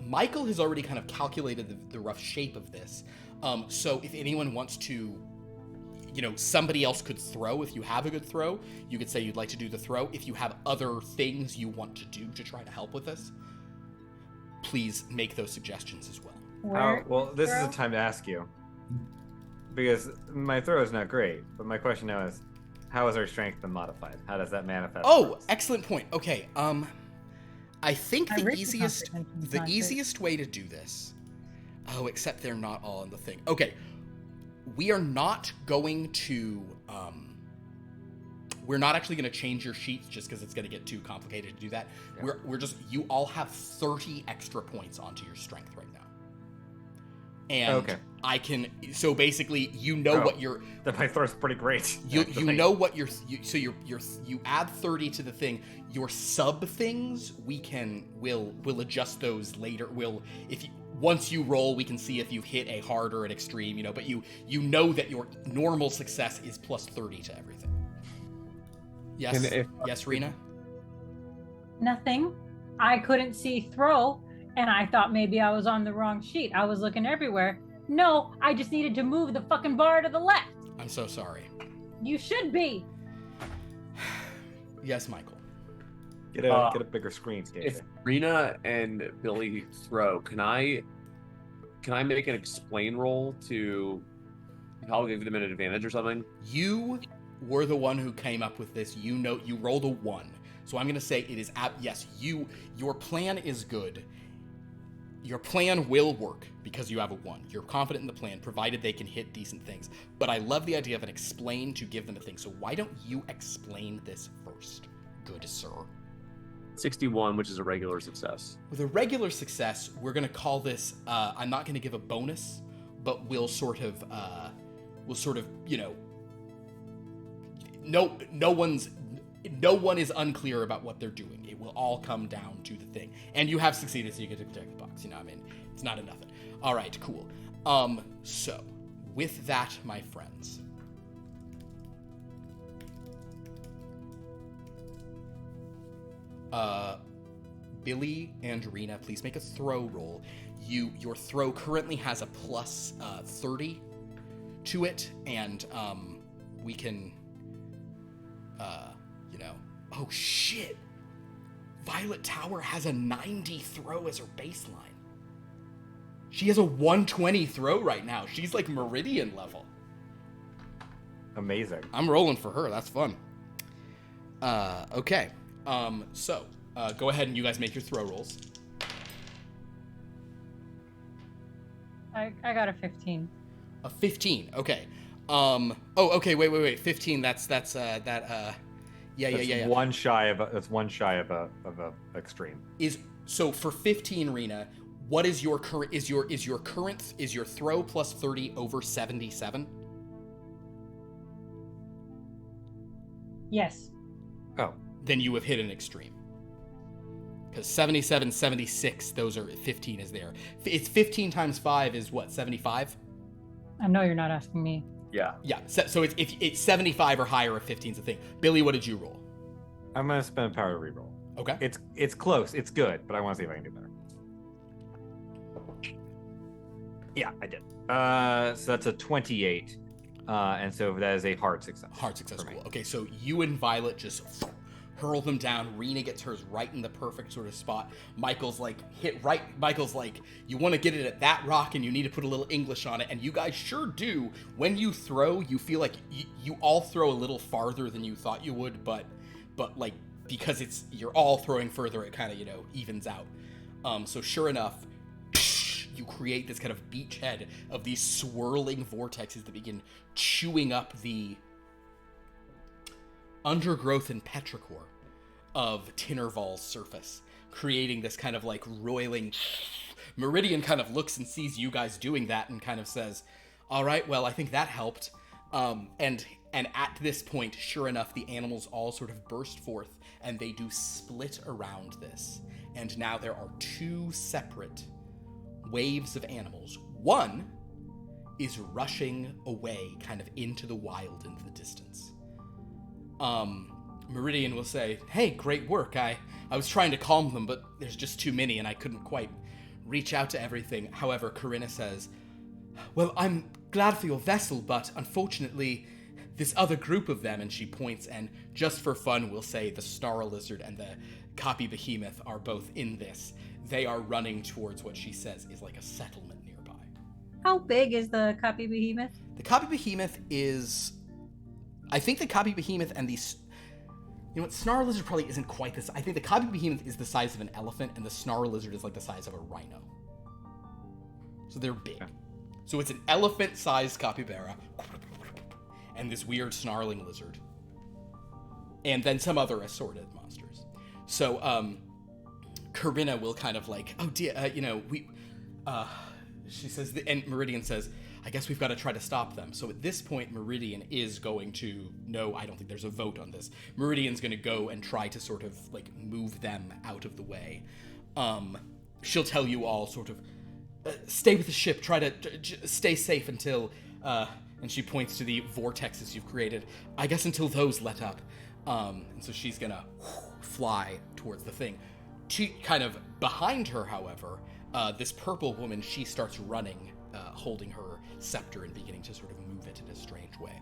Michael has already kind of calculated the rough shape of this. So if anyone wants to, somebody else could throw. If you have a good throw, you could say you'd like to do the throw. If you have other things you want to do to try to help with this, please make those suggestions as well. Well, this is a time to ask you. Because my throw is not great, but my question now is, how has our strength been modified? How does that manifest? Oh, excellent point. Okay, I think the easiest way to do this. Oh, except they're not all in the thing. Okay. we are not going to, we're not actually going to change your sheets just because it's going to get too complicated to do that. Yeah. We're just, you all have 30 extra points onto your strength right now. And I can, so basically, you know what your... That my throw's pretty great. You know what your, so you add 30 to the thing. Your sub things, we'll adjust those later. Once you roll, we can see if you've hit a hard or an extreme, but you know that your normal success is plus 30 to everything. Yes, yes, Rena? Nothing. I couldn't see throw, and I thought maybe I was on the wrong sheet. I was looking everywhere. No, I just needed to move the fucking bar to the left. I'm so sorry. You should be. Yes, Michael. Get a bigger screen, KJ. If Rena and Billy throw, can I make an explain roll to how give them an advantage or something? You were the one who came up with this. You rolled a 1. So I'm going to say it is yes, your plan is good. Your plan will work because you have a 1. You're confident in the plan, provided they can hit decent things. But I love the idea of an explain to give them a thing. So why don't you explain this first, good sir? 61, which is a regular success. With a regular success, we're going to call this, I'm not going to give a bonus, but we'll sort of, no one is unclear about what they're doing. It will all come down to the thing. And you have succeeded, so you get to protect the box. It's not a nothing. All right, cool. So with that, my friends, Billy and Rena, please make a throw roll. Your throw currently has a plus 30 to it, and we can, oh shit! Violet Tower has a 90 throw as her baseline. She has a 120 throw right now. She's like Meridian level. Amazing. I'm rolling for her. That's fun. Okay. So go ahead and you guys make your throw rolls. I got a 15. A 15. Okay. Okay. Wait. 15. That's Yeah. One shy of a extreme. So for 15, Rena, what is your current? Is your throw plus 30 over 77? Yes. Oh. Then you have hit an extreme. Because 77, 76, those are 15 is there. It's 15 times 5 is what, 75? I know you're not asking me. Yeah. So if it's 75 or higher if 15's a thing. Billy, what did you roll? I'm gonna spend a power to reroll. Okay. It's close. It's good, but I want to see if I can do better. Yeah, I did. So that's a 28, and so that is a hard success. Hard success. Cool. Okay, so you and Violet just hurl them down. Rena gets hers right in the perfect sort of spot. Michael's like hit right. Michael's like, you want to get it at that rock and you need to put a little English on it. And you guys sure do. When you throw, you feel like you all throw a little farther than you thought you would, but like because you're all throwing further, it kind of, evens out. So sure enough, you create this kind of beachhead of these swirling vortexes that begin chewing up the undergrowth and petrichor of Tinnerval's surface, creating this kind of like roiling. Meridian kind of looks and sees you guys doing that and kind of says, all right, well, I think that helped. And at this point, sure enough, the animals all sort of burst forth and they do split around this. And now there are 2 separate waves of animals. One is rushing away kind of into the wild, into the distance. Meridian will say, hey, great work. I was trying to calm them, but there's just too many and I couldn't quite reach out to everything. However, Corinna says, well, I'm glad for your vessel, but unfortunately, this other group of them, and she points, and just for fun, we'll say the Snarl Lizard and the Copy Behemoth are both in this. They are running towards what she says is like a settlement nearby. How big is the Copy Behemoth? The Copy Behemoth is... I think the Copy Behemoth and the... Snarl Lizard probably isn't quite this. I think the Copy Behemoth is the size of an elephant, and the Snarl Lizard is like the size of a rhino. So they're big. So it's an elephant-sized capybara, and this weird snarling lizard, and then some other assorted monsters. So, Corinna will kind of like, oh dear, she says, and Meridian says, I guess we've got to try to stop them. So at this point, Meridian is going to, no, I don't think there's a vote on this. Meridian's going to go and try to sort of like move them out of the way. She'll tell you all sort of, stay with the ship, try to stay safe until, and she points to the vortexes you've created, I guess until those let up. And so she's gonna fly towards the thing. She kind of behind her, however, this purple woman, she starts running, holding her scepter and beginning to sort of move it in a strange way.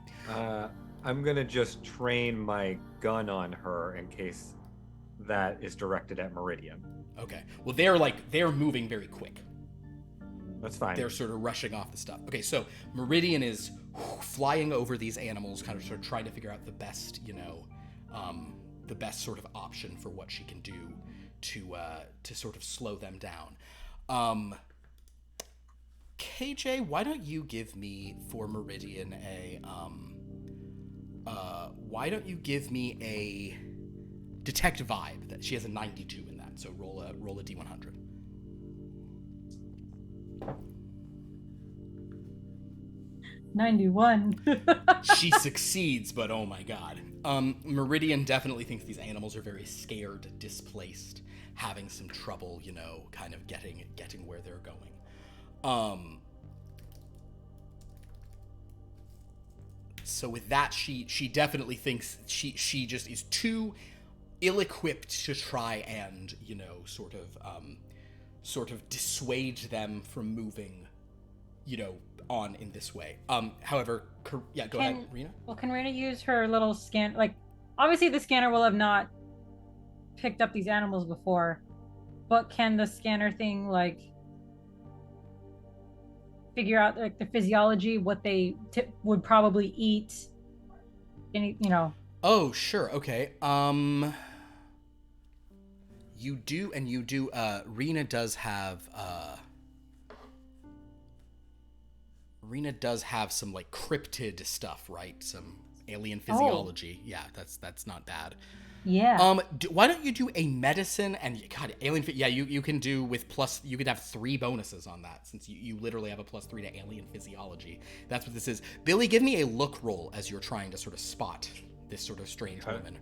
I'm gonna just train my gun on her in case that is directed at Meridian. Okay. Well, they're moving very quick. That's fine. They're sort of rushing off the stuff. Okay, so Meridian is flying over these animals, kind of sort of trying to figure out the best, the best sort of option for what she can do to sort of slow them down. KJ, why don't you give me for Meridian a detect vibe? That she has a 92 in that, so roll a d100. $91. She succeeds, but oh my god. Meridian definitely thinks these animals are very scared, displaced, having some trouble, kind of getting where they're going. So with that, she definitely thinks she just is too ill-equipped to try and, sort of dissuade them from moving, on in this way. However, go ahead, Rena. Well, can Rena use her little scan? Like, obviously the scanner will have not picked up these animals before, but can the scanner thing, like, figure out, like, the physiology, what they would probably eat? Oh, sure. Okay. You do. Rena does have some like cryptid stuff, right? Some alien physiology. Yeah, that's not bad. Yeah. Why don't you do a medicine and alien? Yeah, you can do with plus. You could have 3 bonuses on that since you literally have a +3 to alien physiology. That's what this is. Billy, give me a look roll as you're trying to sort of spot this sort of strange woman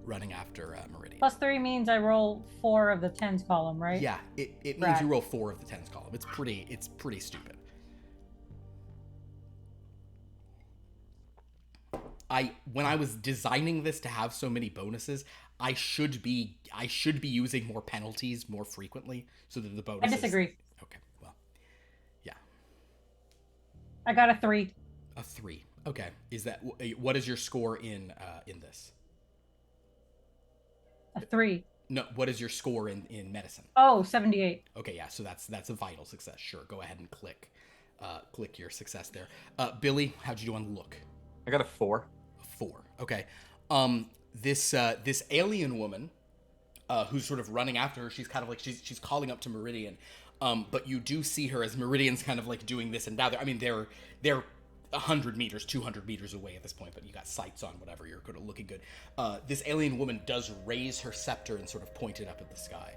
running after Meridian. +3 means I roll 4 of the 10s column, right? Yeah, it means you roll 4 of the 10s column. It's pretty stupid. When I was designing this to have so many bonuses, I should be using more penalties more frequently so that the bonuses. I disagree. Okay, well, yeah. I got a 3. A 3. Okay. What is your score in this? A 3. No, what is your score in medicine? Oh, 78. Okay, yeah, so that's a vital success. Sure, go ahead and click your success there. Billy, how'd you do on look? I got a 4. 4. Okay. This alien woman, who's sort of running after her, she's kind of like she's calling up to Meridian, but you do see her as Meridian's kind of like doing this and now. I mean, they're 100 meters, 200 meters away at this point, but you got sights on whatever. You're good at looking good. This alien woman does raise her scepter and sort of point it up at the sky.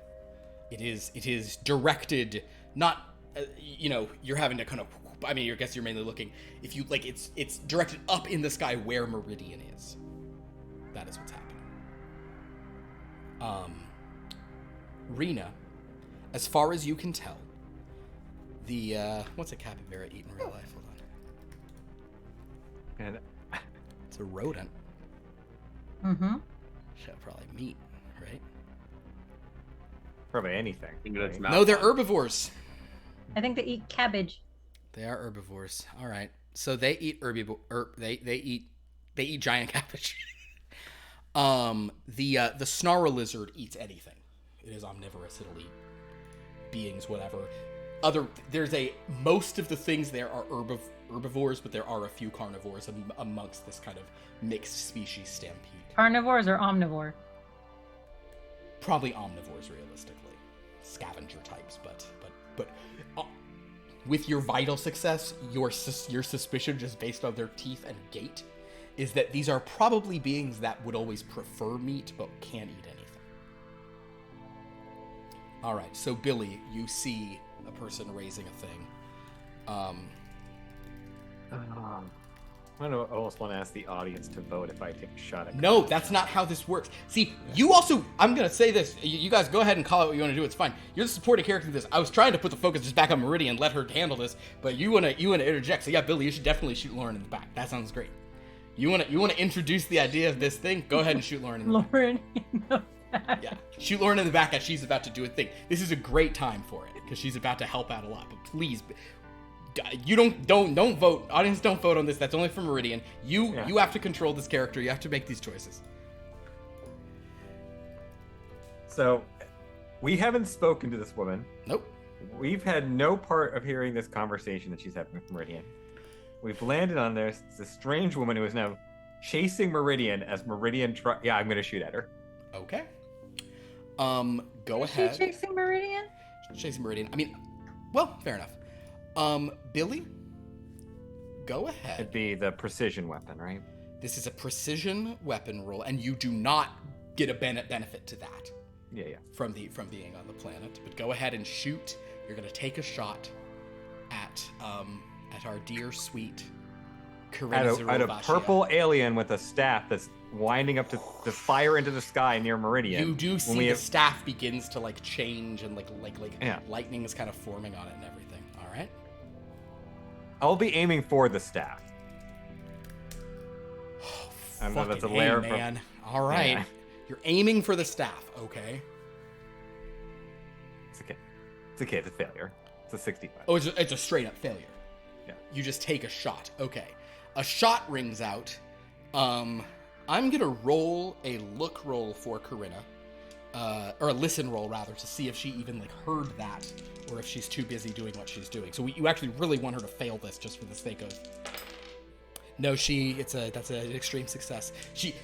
It is directed, not, you're having to kind of, I mean, I guess you're mainly looking, if you, like, it's directed up in the sky where Meridian is. That is what's happening. Rena, as far as you can tell, what's a capybara eat in real life? Hold on. And it's a rodent. Mm-hmm. So probably meat, right? probably anything. Right? No, they're herbivores. I think they eat cabbage. They are herbivores. All right. So they eat they eat giant cabbage. The snarl lizard eats anything. It is omnivorous. It'll eat beings, whatever. Most of the things there are herbivores, but there are a few carnivores amongst this kind of mixed species stampede. Carnivores or omnivore? Probably omnivores, realistically. Scavenger types, but with your vital success, your suspicion just based on their teeth and gait is that these are probably beings that would always prefer meat but can't eat anything. All right, so Billy, you see a person raising a thing. I almost want to ask the audience to vote if I take a shot at. No, that's not how this works. See, you also, I'm going to say this. You guys go ahead and call it what you want to do. It's fine. You're the supporting character in this. I was trying to put the focus just back on Meridian, let her handle this, but you want to interject. So yeah, Billy, you should definitely shoot Lauren in the back. That sounds great. You want to introduce the idea of this thing? Go ahead and shoot Lauren in the back. Lauren in the back. Yeah, shoot Lauren in the back as she's about to do a thing. This is a great time for it because she's about to help out a lot. But please, you don't vote. Audience, don't vote on this. That's only for Meridian. You have to control this character. You have to make these choices. So, we haven't spoken to this woman. Nope. We've had no part of hearing this conversation that she's having with Meridian. We've landed on this strange woman who is now chasing Meridian as Meridian Yeah, I'm gonna shoot at her. Okay. Go ahead. Is she chasing Meridian? Chasing Meridian. I mean, well, fair enough. Billy, go ahead. It'd be the precision weapon, right? This is a precision weapon roll, and you do not get a benefit to that. Yeah. From being on the planet. But go ahead and shoot. You're gonna take a shot at our dear sweet Corinna at a purple alien with a staff that's winding up to fire into the sky near Meridian. You do see the staff begins to like change and like lightning is kind of forming on it and everything. All right. I'll be aiming for the staff. I know that's a layer, man. All right. Yeah. You're aiming for the staff. Okay. It's okay. It's okay. It's a failure. It's a 65. Oh, it's a straight up failure. Yeah. You just take a shot. Okay. A shot rings out. I'm gonna roll a look roll for Corinna. Or a listen roll rather, to see if she even like heard that, or if she's too busy doing what she's doing. So you actually really want her to fail this just for the sake of. No, that's an extreme success.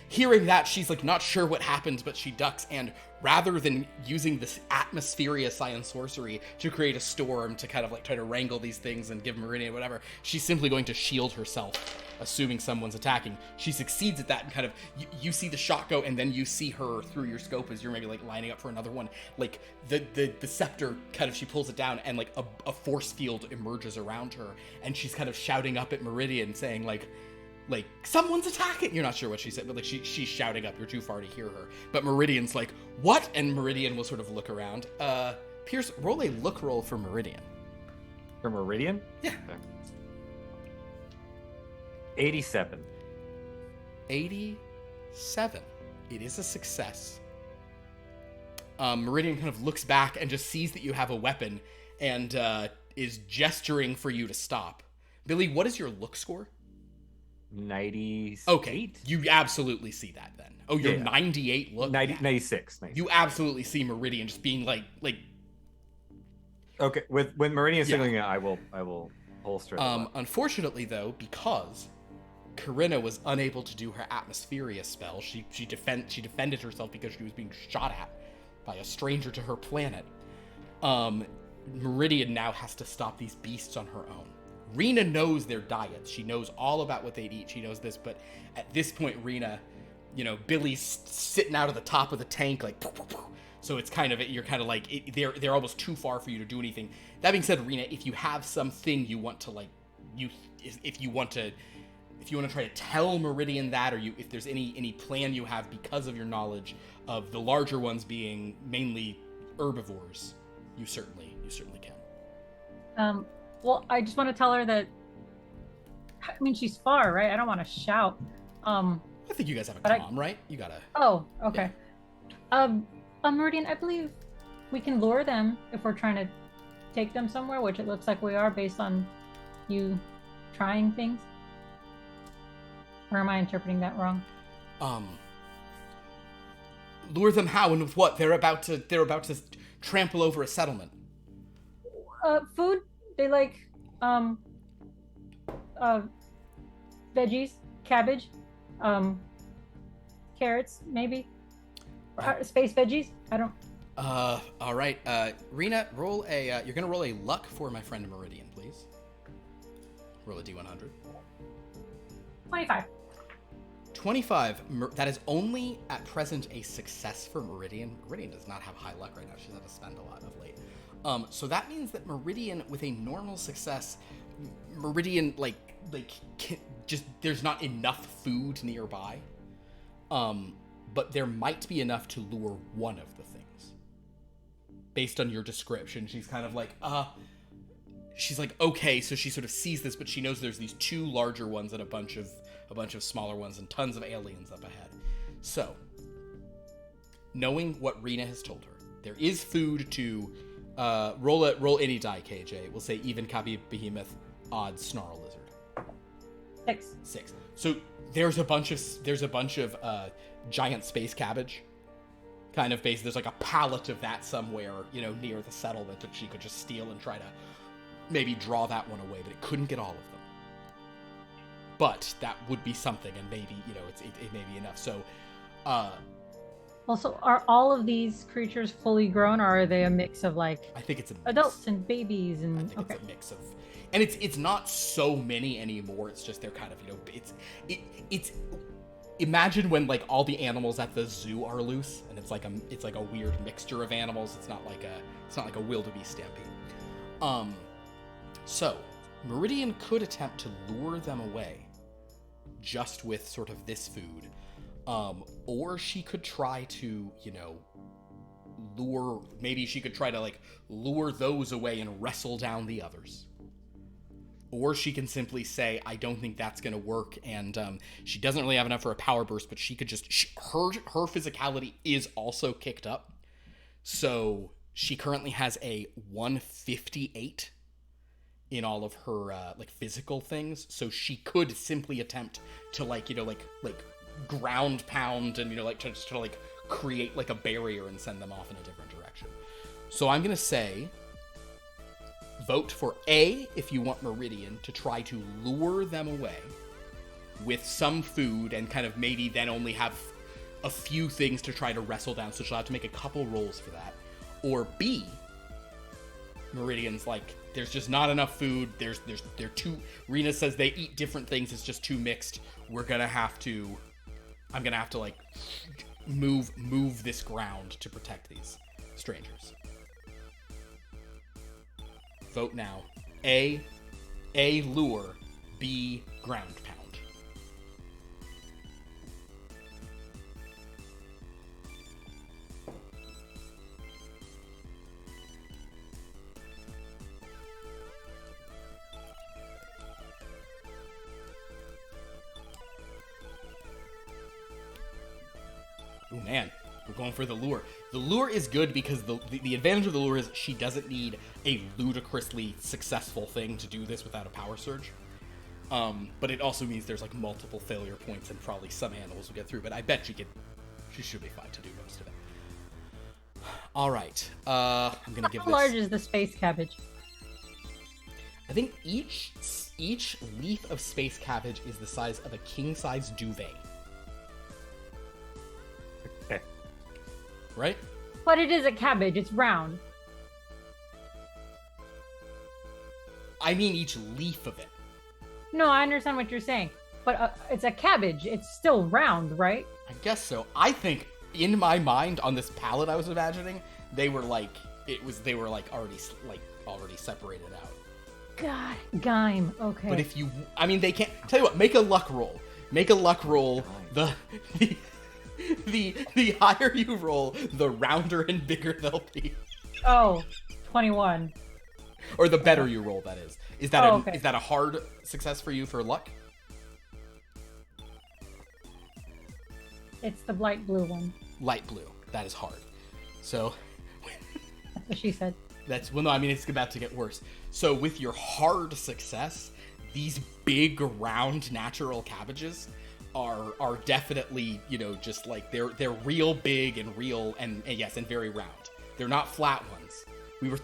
Hearing that, she's like not sure what happens, but she ducks, and rather than using this atmospheria science sorcery to create a storm to kind of like try to wrangle these things and give Meridian whatever, she's simply going to shield herself, assuming someone's attacking. She succeeds at that, and kind of you see the shot go, and then you see her through your scope as you're maybe like lining up for another one. Like the scepter kind of, she pulls it down, and like a force field emerges around her, and she's kind of shouting up at Meridian, saying like someone's attacking. You're not sure what she said, but like she's shouting up. You're too far to hear her. But Meridian's like, what? And Meridian will sort of look around. Pierce, roll a look roll for Meridian. For Meridian? Yeah. Okay. 87. 87. It is a success. Meridian kind of looks back and just sees that you have a weapon and is gesturing for you to stop. Billy, what is your look score? 98. Okay, you absolutely see that then. Oh, you're 98 look? 96. You absolutely see Meridian just being like. Okay, when Meridian is signaling it, I will holster it. Unfortunately, though, because Corinna was unable to do her atmospheria spell, she defended herself because she was being shot at by a stranger to her planet. Meridian now has to stop these beasts on her own. Rena knows their diets. She knows all about what they'd eat. She knows this, but at this point, Rena, Billy's sitting out of the top of the tank, like, so it's kind of, you're kind of like, they're almost too far for you to do anything. That being said, Rena, if you have something you want to if you want to try to tell Meridian that, or if there's any plan you have because of your knowledge of the larger ones being mainly herbivores, you certainly can. Well, I just want to tell her that, I mean, she's far, right? I don't want to shout. I think you guys have a comm, right? You gotta... Oh, okay. Yeah. Meridian, I believe we can lure them if we're trying to take them somewhere, which it looks like we are based on you trying things. Or am I interpreting that wrong? Lure them how and with what? They're about to trample over a settlement. Food. They like veggies, cabbage, carrots, maybe. Space veggies. I don't. All right. Rena, roll a. You're gonna roll a luck for my friend Meridian, please. Roll a d100. 25. 25. That is only at present a success for Meridian. Meridian does not have high luck right now. She's had to spend a lot of late. So that means that Meridian, with a normal success, Meridian just there's not enough food nearby. But there might be enough to lure one of the things. Based on your description, she's kind of like, she's like, okay, so she sort of sees this, but she knows there's these 2 larger ones and a bunch of smaller ones and tons of aliens up ahead. So, knowing what Rena has told her, there is food to roll any die, KJ. We'll say even Kabi Behemoth, odd Snarl Lizard. 6. So there's a bunch of giant space cabbage. Kind of there's like a pallet of that somewhere, near the settlement that she could just steal and try to maybe draw that one away, but it couldn't get all of them. But that would be something, and maybe, it may be enough. So, also, are all of these creatures fully grown, or are they a mix of I think it's a mix. adults and babies? And I think it's a mix of, and it's not so many anymore. It's just they're kind of it's. Imagine when all the animals at the zoo are loose, and it's like a weird mixture of animals. It's not like a wildebeest stampede. So Meridian could attempt to lure them away, just with sort of this food. Or she could try to, maybe she could try to lure those away and wrestle down the others. Or she can simply say, I don't think that's going to work, and she doesn't really have enough for a power burst, but she could her physicality is also kicked up. So she currently has a 158 in all of her physical things, so she could simply attempt to ground pound and to create a barrier and send them off in a different direction. So I'm gonna say vote for A if you want Meridian to try to lure them away with some food and kind of maybe then only have a few things to try to wrestle down, so she'll have to make a couple rolls for that. Or B, Meridian's there's just not enough food. They're too. Rena says they eat different things. It's just too mixed. I'm gonna have to move this ground to protect these strangers. Vote now. A lure. B ground pound. Oh man, we're going for the lure. The lure is good because the advantage of the lure is she doesn't need a ludicrously successful thing to do this without a power surge. But it also means there's multiple failure points and probably some animals will get through, but I bet she should be fine to do most of it. All right, I'm gonna give this. How large is the space cabbage? I think each leaf of space cabbage is the size of a king-size duvet. Okay. Right? But it is a cabbage. It's round. I mean each leaf of it. No, I understand what you're saying. But it's a cabbage. It's still round, right? I guess so. I think in my mind on this palette I was imagining, they were already separated out. God, Gaim. Okay. But if they can't. Tell you what, make a luck roll. Make a luck roll. The higher you roll, the rounder and bigger they'll be. Oh, 21. Or the better you roll, that is. Is that okay. Is that a hard success for you for luck? It's the light blue one. Light blue. That is hard. So. That's what she said. It's about to get worse. So with your hard success, these big round natural cabbages are definitely, just they're real big and real and yes, and very round. They're not flat ones.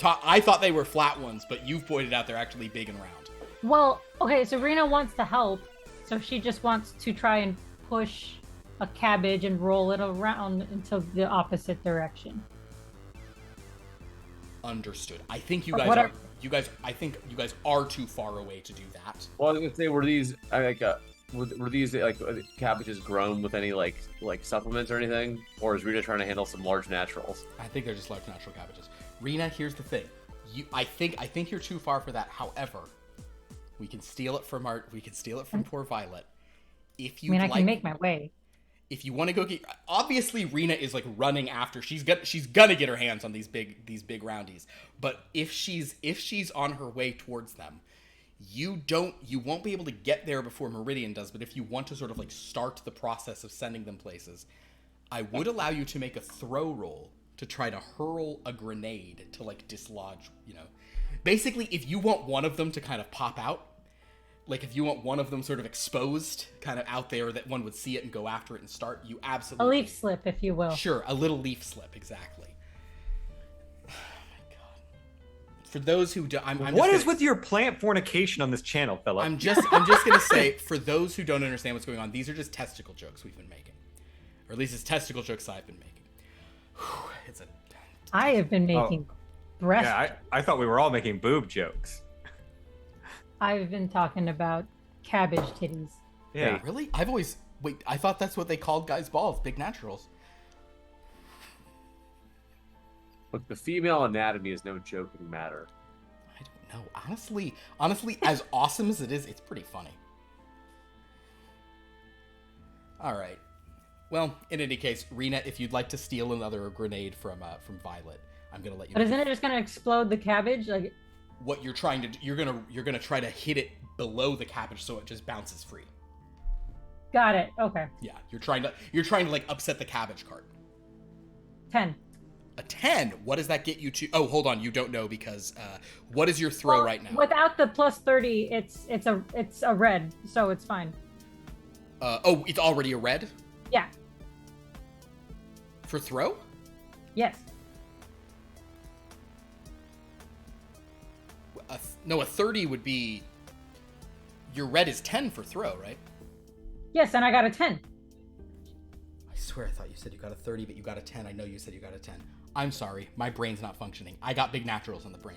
I thought they were flat ones, but you've pointed out they're actually big and round. Well, okay, so Rena wants to help, so she just wants to try and push a cabbage and roll it around into the opposite direction. Understood. I think you guys I think you guys are too far away to do that. Well, I was gonna say, were these were these like cabbages grown with any like supplements or anything, or is Rita trying to handle some large naturals? I think they're just large natural cabbages. Rena, here's the thing. I think you're too far for that. However, we can steal it from poor Violet. If you I can make my way. If you want to go get, obviously Rena is like running after. She's gonna get her hands on these big roundies. But if she's on her way towards them, you won't be able to get there before Meridian does. But if you want to sort of like start the process of sending them places, I would allow you to make a throw roll to try to hurl a grenade to like dislodge. Basically, if you want one of them to kind of pop out. Like, if you want one of them sort of exposed, kind of out there, that one would see it and go after it and start, you absolutely... A leaf slip, if you will. Sure, a little leaf slip, exactly. Oh, my God. For those who don't... What is with your plant fornication on this channel, Philip? I'm just going to say, for those who don't understand what's going on, these are just testicle jokes we've been making. Or at least it's testicle jokes I've been making. I have been making breast... Yeah, I thought we were all making boob jokes. I've been talking about cabbage titties. Yeah. Wait, really? I thought that's what they called guys' balls, big naturals. Look, the female anatomy is no joking matter. I don't know. Honestly, as awesome as it is, it's pretty funny. All right. Well, in any case, Rena, if you'd like to steal another grenade from Violet, I'm gonna let you. But isn't it just gonna explode the cabbage? Like. What you're trying to do, you're gonna try to hit it below the cabbage so it just bounces free. Got it. Okay. Yeah, you're trying to like upset the cabbage cart. 10. A 10. What does that get you to? Oh, hold on, you don't know because what is your throw right now? Without the plus 30, it's a red, so it's fine. It's already a red? Yeah. For throw? Yes. No, a 30 would be... Your red is 10 for throw, right? Yes, and I got a 10. I swear I thought you said you got a 30, but you got a 10. I know you said you got a 10. I'm sorry. My brain's not functioning. I got big naturals in the brain.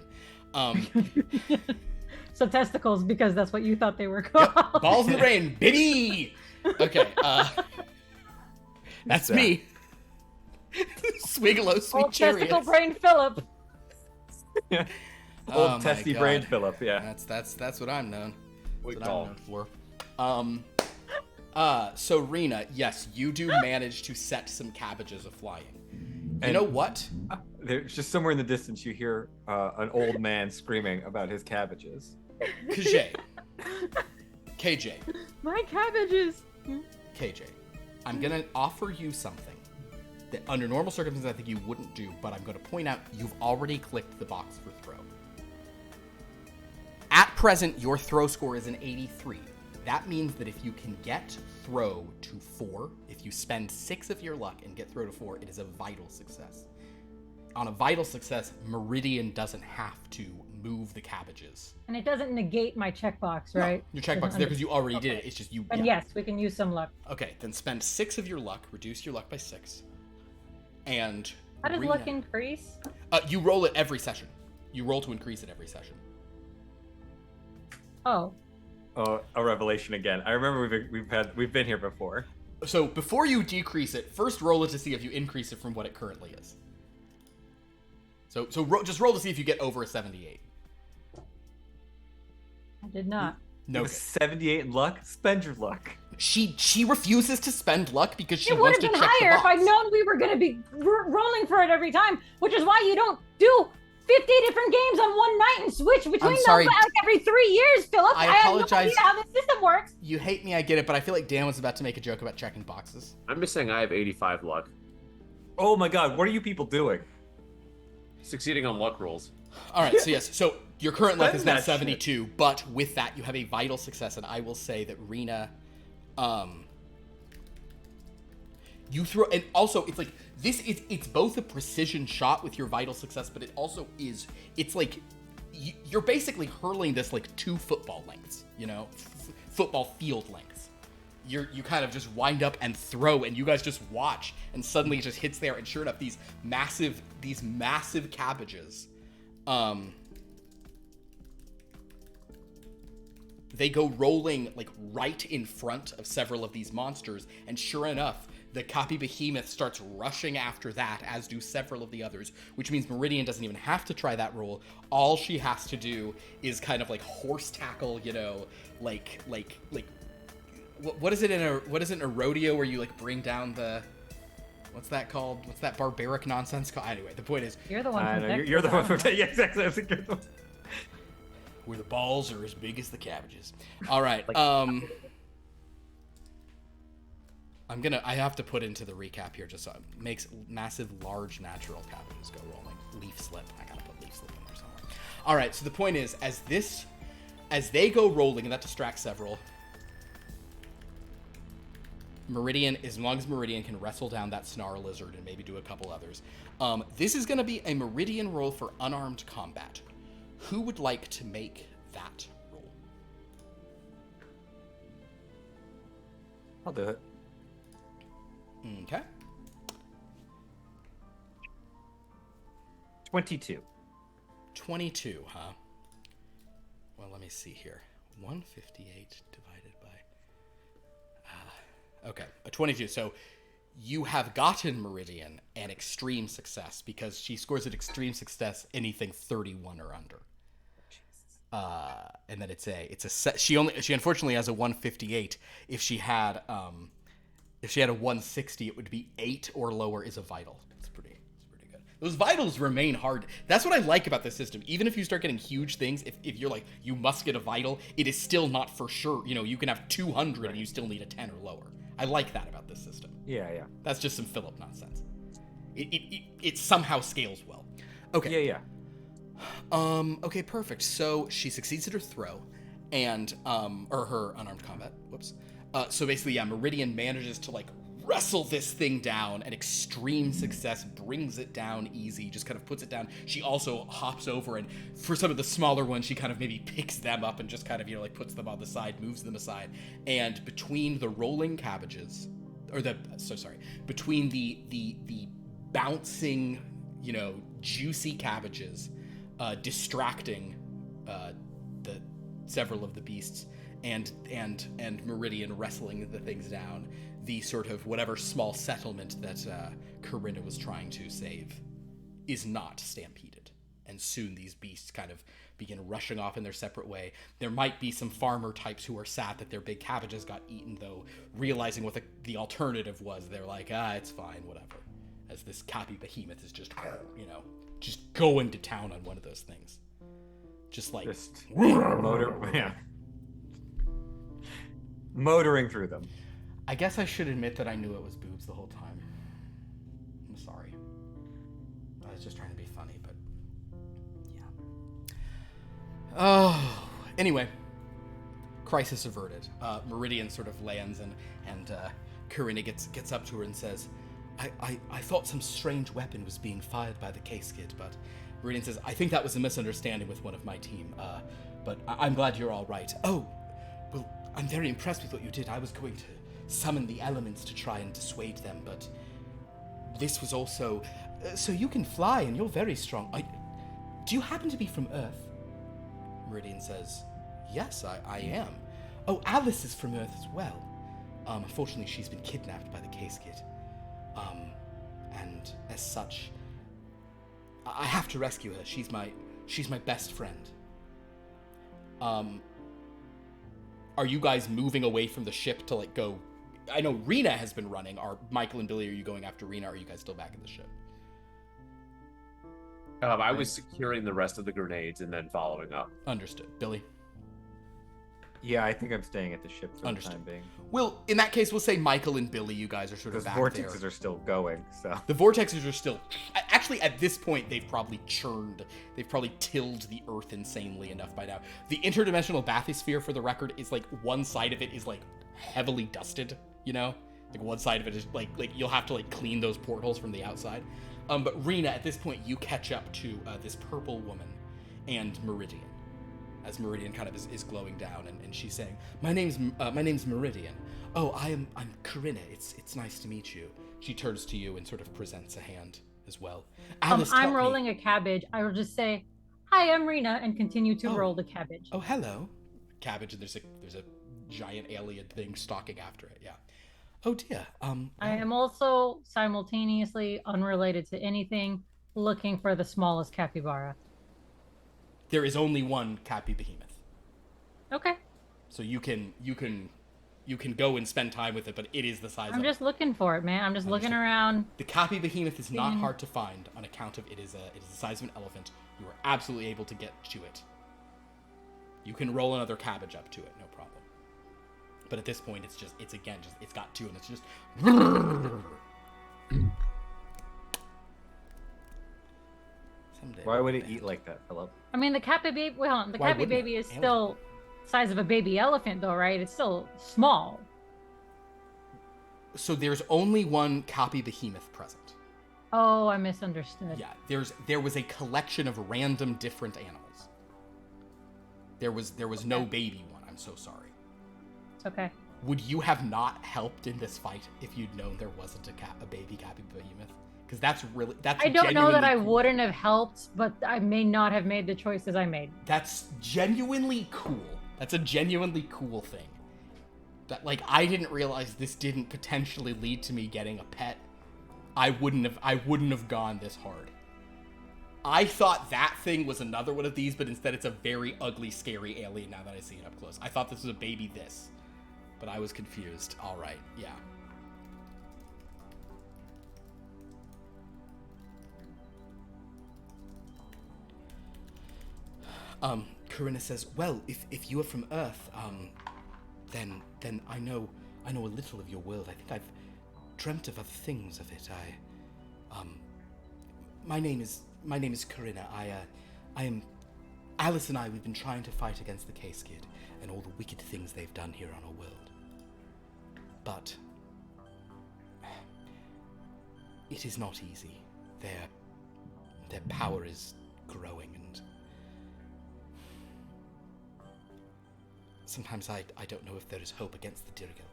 So testicles, because that's what you thought they were called. Yep, balls in the brain, baby! Okay, that's me. Swigalo, sweet Old chariots. testicle brain Philip. Yeah. Old testy brain Philip, yeah. That's what I'm known. We That's what call. I'm known for. So Rena, yes, you do manage to set some cabbages aflying. You know what? There's just somewhere in the distance you hear an old man screaming about his cabbages. KJ. My cabbages. KJ, I'm gonna offer you something that under normal circumstances I think you wouldn't do, but I'm gonna point out you've already clicked the box for throw. At present, your throw score is an 83. That means that if you can get throw to 4, if you spend 6 of your luck and get throw to 4, it is a vital success. On a vital success, Meridian doesn't have to move the cabbages. And it doesn't negate my checkbox, right? No, your checkbox is there because you already did it. It's just you. And yes, we can use some luck. Okay, then spend 6 of your luck, reduce your luck by 6. And how does luck increase? You roll it every session. You roll to increase it every session. Oh. Oh, a revelation again. I remember we've been here before. So before you decrease it, first roll it to see if you increase it from what it currently is. So just roll to see if you get over a 78. I did not. No. 78 in luck? Spend your luck. She refuses to spend luck because she it wants would to have been check higher the if box. I'd known we were going to be rolling for it every time, which is why you don't do 50 different games on one night and switch between them like every 3 years, Philip. I apologize. I have no idea how the system works. You hate me, I get it, but I feel like Dan was about to make a joke about checking boxes. I'm just saying I have 85 luck. Oh my god, what are you people doing? Succeeding on luck rolls. All right, so yes, so your current luck is now Spend that 72, but with that you have a vital success, and I will say that Rena, you throw, and also it's like this is it's both a precision shot with your vital success, but it also is it's like you're basically hurling this like 2 football lengths, you know, football field lengths. You kind of just wind up and throw, and you guys just watch, and suddenly it just hits there, and sure enough, these massive cabbages, they go rolling like right in front of several of these monsters, and sure enough, the copy behemoth starts rushing after that, as do several of the others, which means Meridian doesn't even have to try that roll. All she has to do is kind of like horse tackle, you know, like what is it in a rodeo where you like bring down the, what's that called? What's that barbaric nonsense called? Anyway, the point is, You're the one. I From know, Texas, you're the I one don't from know. yeah, exactly. I was like, you're the one. where the balls are as big as the cabbages. All right. I have to put into the recap here just so it makes massive, large natural cabbages go rolling. Leaf slip. I gotta put leaf slip in there somewhere. All right. So the point is, as they go rolling, and that distracts several, Meridian, as long as Meridian can wrestle down that snarl lizard and maybe do a couple others, this is going to be a Meridian roll for unarmed combat. Who would like to make that roll? I'll do it. Okay. 22. 22, huh? Well, let me see here. 158 divided by... okay, a 22. So you have gotten Meridian an extreme success because she scores an extreme success anything 31 or under. And then it's a set. She unfortunately has a 158. If she had a 160, it would be 8 or lower is a vital. It's pretty good. Those vitals remain hard. That's what I like about this system. Even if you start getting huge things, if you're like, you must get a vital, it is still not for sure. You know, you can have 200 and you still need a 10 or lower. I like that about this system. Yeah. That's just some Philip nonsense. It somehow scales well. Okay. Yeah. Okay, perfect. So she succeeds at her throw, and or her unarmed combat. Whoops. So basically, yeah, Meridian manages to like wrestle this thing down, and extreme success brings it down easy. Just kind of puts it down. She also hops over, and for some of the smaller ones, she kind of maybe picks them up and just kind of, you know, like puts them on the side, moves them aside. And between the rolling cabbages, between the bouncing, you know, juicy cabbages, distracting the several of the beasts, and Meridian wrestling the things down, the sort of whatever small settlement that Corinna was trying to save is not stampeded, and soon these beasts kind of begin rushing off in their separate way. There might be some farmer types who are sad that their big cabbages got eaten, though, realizing what the alternative was. They're like, it's fine, whatever, as this copy behemoth is just, you know, just going to town on one of those things. Just motoring through them. I guess I should admit that I knew it was boobs the whole time. I'm sorry. I was just trying to be funny, but yeah. Oh, anyway. Crisis averted. Meridian sort of lands, and Corinna gets up to her and says, I thought some strange weapon was being fired by the case kid, but Meridian says, I think that was a misunderstanding with one of my team, but I'm glad you're all right. Oh, well, I'm very impressed with what you did. I was going to summon the elements to try and dissuade them, but this was also... so you can fly, and you're very strong. Do you happen to be from Earth? Meridian says, yes, I am. Oh, Alice is from Earth as well. Unfortunately, she's been kidnapped by the case kid. And as such, I have to rescue her. She's my best friend. Are you guys moving away from the ship to like go? I know Rena has been running. Are Michael and Billy, are you going after Rena, or are you guys still back in the ship? I was securing the rest of the grenades and then following up. Understood. Billy? Yeah, I think I'm staying at the ship for Understood. the time being. Well, in that case, we'll say Michael and Billy, you guys are sort of Because back vortexes there. are still going, so... The vortexes are still... Actually, at this point, they've probably churned. They've probably tilled the Earth insanely enough by now. The interdimensional bathysphere, for the record, is like, one side of it is like heavily dusted, you know? Like one side of it is like you'll have to like clean those portholes from the outside. But Rena, at this point, you catch up to this purple woman and Meridian. As Meridian kind of is glowing down, and she's saying, my name's Meridian. Oh, I'm Corinna. It's nice to meet you. She turns to you and sort of presents a hand as well. Alice I'm taught rolling a cabbage. I will just say, hi, I'm Rena, and continue to roll the cabbage. Oh, hello. cabbage, and there's a giant alien thing stalking after it. Yeah. Oh dear. I am also simultaneously unrelated to anything, looking for the smallest capybara. There is only one Cappy Behemoth. Okay. So you can go and spend time with it, but it is the size. I'm just looking for it, man. I'm just looking Understood. around. The Cappy Behemoth is not hard to find on account of it is the size of an elephant. You are absolutely able to get to it. You can roll another cabbage up to it, no problem. But at this point, it's got two, and it's just. Someday. Why would it eat like that, Philip? I mean, the Cappy baby. Well, the Why Cappy wouldn't baby it? is still size of a baby elephant, though, right? It's still small. So there's only one Cappy Behemoth present. Oh, I misunderstood. Yeah, there was a collection of random different animals. There was no baby one. I'm so sorry. It's okay. Would you have not helped in this fight if you'd known there wasn't a baby Cappy Behemoth? Because that's I don't know that I cool. wouldn't have helped, but I may not have made the choices I made. That's genuinely cool. That's a genuinely cool thing. That, like, I didn't realize this didn't potentially lead to me getting a pet. I wouldn't have gone this hard. I thought that thing was another one of these, but instead it's a very ugly, scary alien now that I see it up close. I thought this was a baby this, but I was confused. All right, yeah. Corinna says, well, if you are from Earth, then I know a little of your world. I think I've dreamt of other things of it. My name is Corinna. I am Alice and I. We've been trying to fight against the Case Kid and all the wicked things they've done here on our world. But it is not easy. Their power is growing, and sometimes I don't know if there is hope against the Dirigil.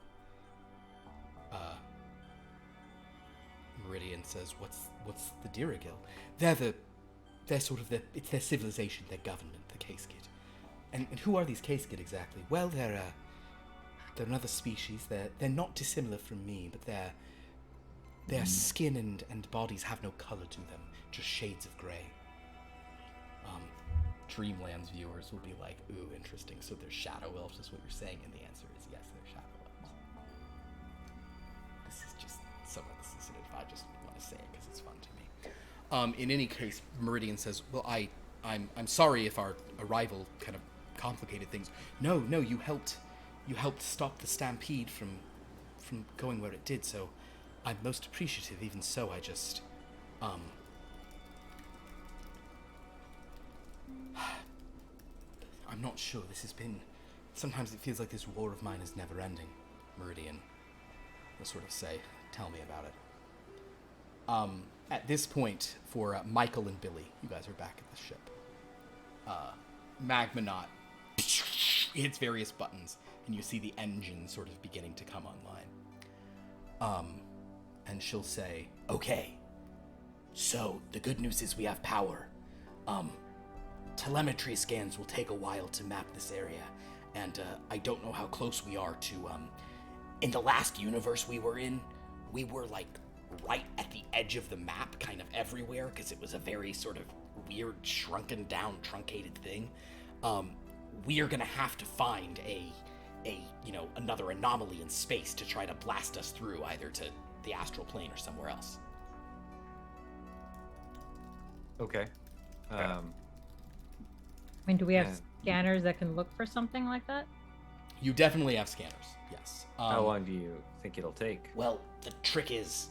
Meridian says, what's the Dirigil? They're sort of it's their civilization, their government, the Case Kid. And who are these Case Kid exactly? Well, they're another species. They're not dissimilar from me, but their skin and bodies have no color to them, just shades of gray. Dreamlands viewers will be like, ooh, interesting. So they're shadow elves is what you're saying, and the answer is yes, they're shadow elves. This is just some of this is I just want to say it because it's fun to me. In any case, Meridian says, well, I'm sorry if our arrival kind of complicated things. No, you helped stop the stampede from going where it did, so I'm most appreciative. Even so, I just I'm not sure. This has been... Sometimes it feels like this war of mine is never ending. Meridian will sort of say, tell me about it. At this point, for Michael and Billy, you guys are back at the ship. Magmanaut hits various buttons, and you see the engine sort of beginning to come online. And she'll say, okay, so the good news is we have power. Telemetry scans will take a while to map this area, and I don't know how close we are to, in the last universe we were in, we were like right at the edge of the map, kind of everywhere, because it was a very sort of weird, shrunken down, truncated thing. We are gonna have to find another anomaly in space to try to blast us through, either to the astral plane or somewhere else. Okay. I mean, do we have scanners that can look for something like that? You definitely have scanners, yes. How long do you think it'll take? Well, the trick is,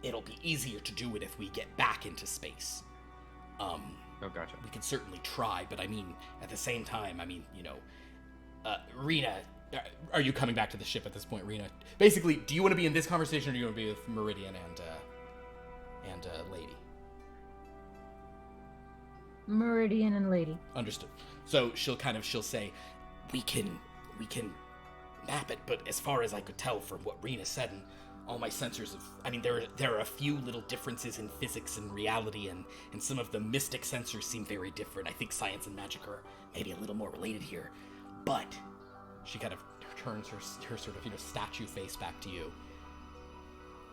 it'll be easier to do it if we get back into space. Oh, gotcha. We can certainly try, but I mean, at the same time, Rena, are you coming back to the ship at this point, Rena? Basically, do you want to be in this conversation, or do you want to be with Meridian and Lady? Meridian and Lady. Understood. So she'll say, we can map it, but as far as I could tell from what Rena said and all my sensors there are a few little differences in physics and reality, and some of the mystic sensors seem very different. I think science and magic are maybe a little more related here. But she kind of turns her sort of, statue face back to you.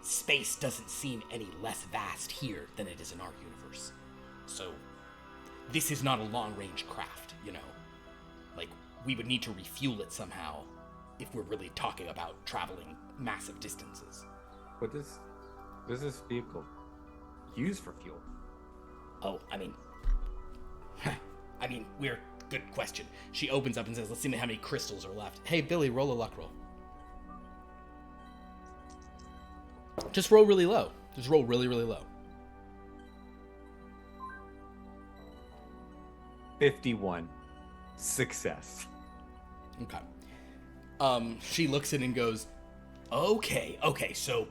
Space doesn't seem any less vast here than it is in our universe. So, this is not a long-range craft, Like, we would need to refuel it somehow if we're really talking about traveling massive distances. What does this vehicle use for fuel? Oh, we're... Good question. She opens up and says, let's see how many crystals are left. Hey, Billy, roll a luck roll. Just roll really low. Just roll really, really low. 51. Success. Okay. She looks in and goes, okay, so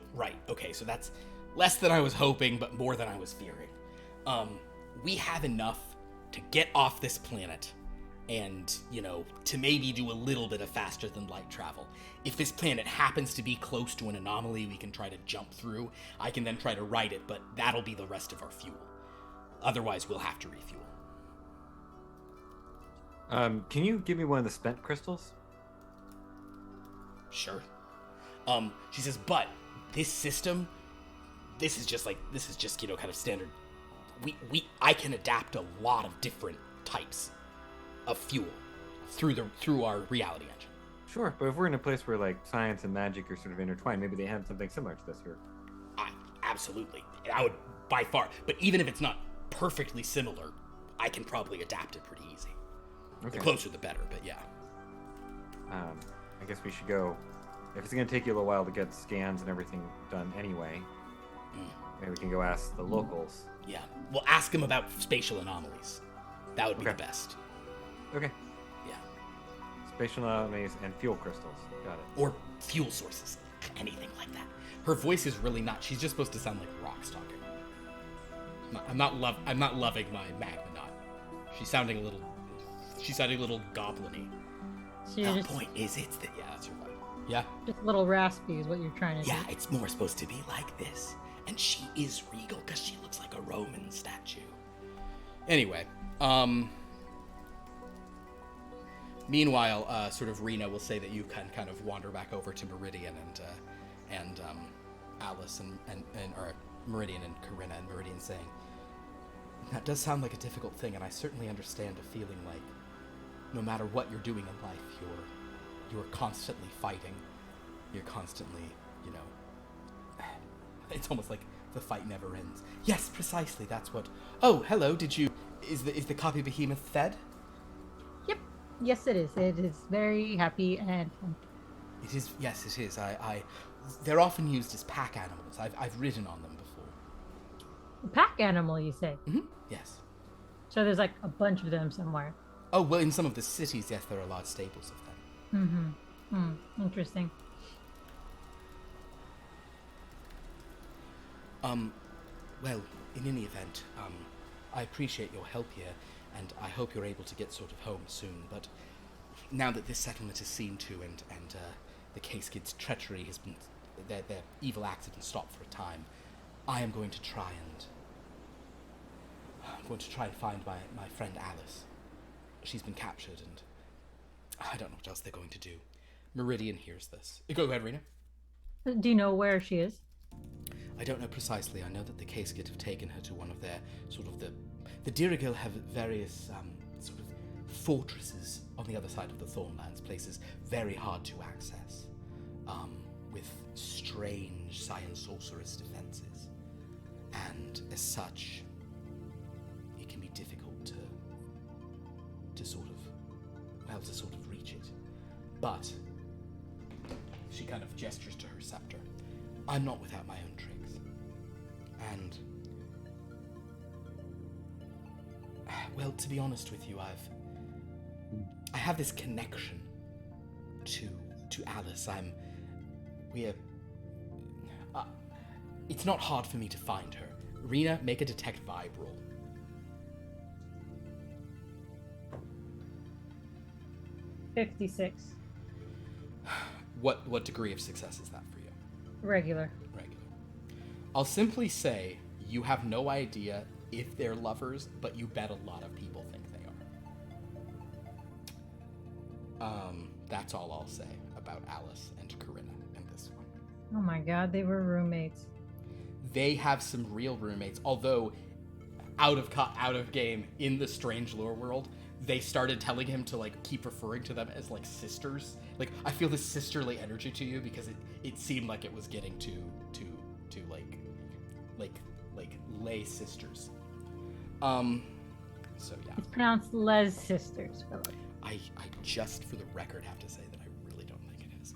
that's less than I was hoping, but more than I was fearing. We have enough to get off this planet and, to maybe do a little bit of faster than light travel. If this planet happens to be close to an anomaly we can try to jump through, I can then try to ride it, but that'll be the rest of our fuel. Otherwise, we'll have to refuel. Can you give me one of the spent crystals? Sure. She says, but this system, this is just kind of standard. I can adapt a lot of different types of fuel through our reality engine. Sure, but if we're in a place where like science and magic are sort of intertwined, maybe they have something similar to this here. Absolutely. I would by far, but even if it's not perfectly similar, I can probably adapt it pretty easy. Okay. The closer the better, but yeah. I guess we should go. If it's going to take you a little while to get scans and everything done anyway, maybe we can go ask the locals. Yeah, we'll ask them about spatial anomalies. That would be the best. Okay. Yeah. Spatial anomalies and fuel crystals. Got it. Or fuel sources. Anything like that. Her voice is really not... She's just supposed to sound like Rock's talking. I'm not loving my Magnaut. She's sounding a little goblin-y. So The you're just, point is, it's the... Yeah, that's her vibe. Yeah? just a little raspy is what you're trying to do. Yeah, it's more supposed to be like this. And she is regal because she looks like a Roman statue. Anyway, meanwhile, sort of Rena will say that you can kind of wander back over to Meridian and Alice or Meridian and Corinna, and Meridian saying, that does sound like a difficult thing, and I certainly understand a feeling like no matter what you're doing in life, you're constantly fighting. You're constantly, it's almost like the fight never ends. Yes, precisely, that's what... Oh, hello, is the copy behemoth fed? Yep. Yes, it is. It is very happy and fun. It is, yes, it is. They're often used as pack animals. I've ridden on them before. A pack animal, you say? Mm-hmm. Yes. So there's like a bunch of them somewhere. Oh, well, in some of the cities, yes, there are large stables of them. Interesting. Well, in any event, I appreciate your help here, and I hope you're able to get sort of home soon, but now that this settlement is seen to, and the Case Kid's treachery has been... their evil acts have been stopped for a time, I am going to try and find my friend Alice. She's been captured, and I don't know what else they're going to do. Meridian hears this. Go ahead, Rena. Do you know where she is? I don't know precisely. I know that the Casket have taken her to one of their sort of the Dirigil have various sort of fortresses on the other side of the Thornlands, places very hard to access, with strange science sorceress defenses, and as such, it can be difficult to sort of reach it. But she kind of gestures to her scepter. I'm not without my own tricks. And, well, to be honest with you, I have this connection to Alice. It's not hard for me to find her. Rena, make a detect vibe roll. $56. What degree of success is that for you? Regular. Regular. I'll simply say you have no idea if they're lovers, but you bet a lot of people think they That's all I'll say about Alice and Corinna in this one. Oh my god, they were roommates. They have some real roommates, although out of game in the strange lore world, they started telling him to like keep referring to them as like sisters. Like I feel this sisterly energy to you because it seemed like it was getting to like lay sisters. So yeah. It's pronounced Les Sisters, Philip. I just for the record have to say that I really don't think it is.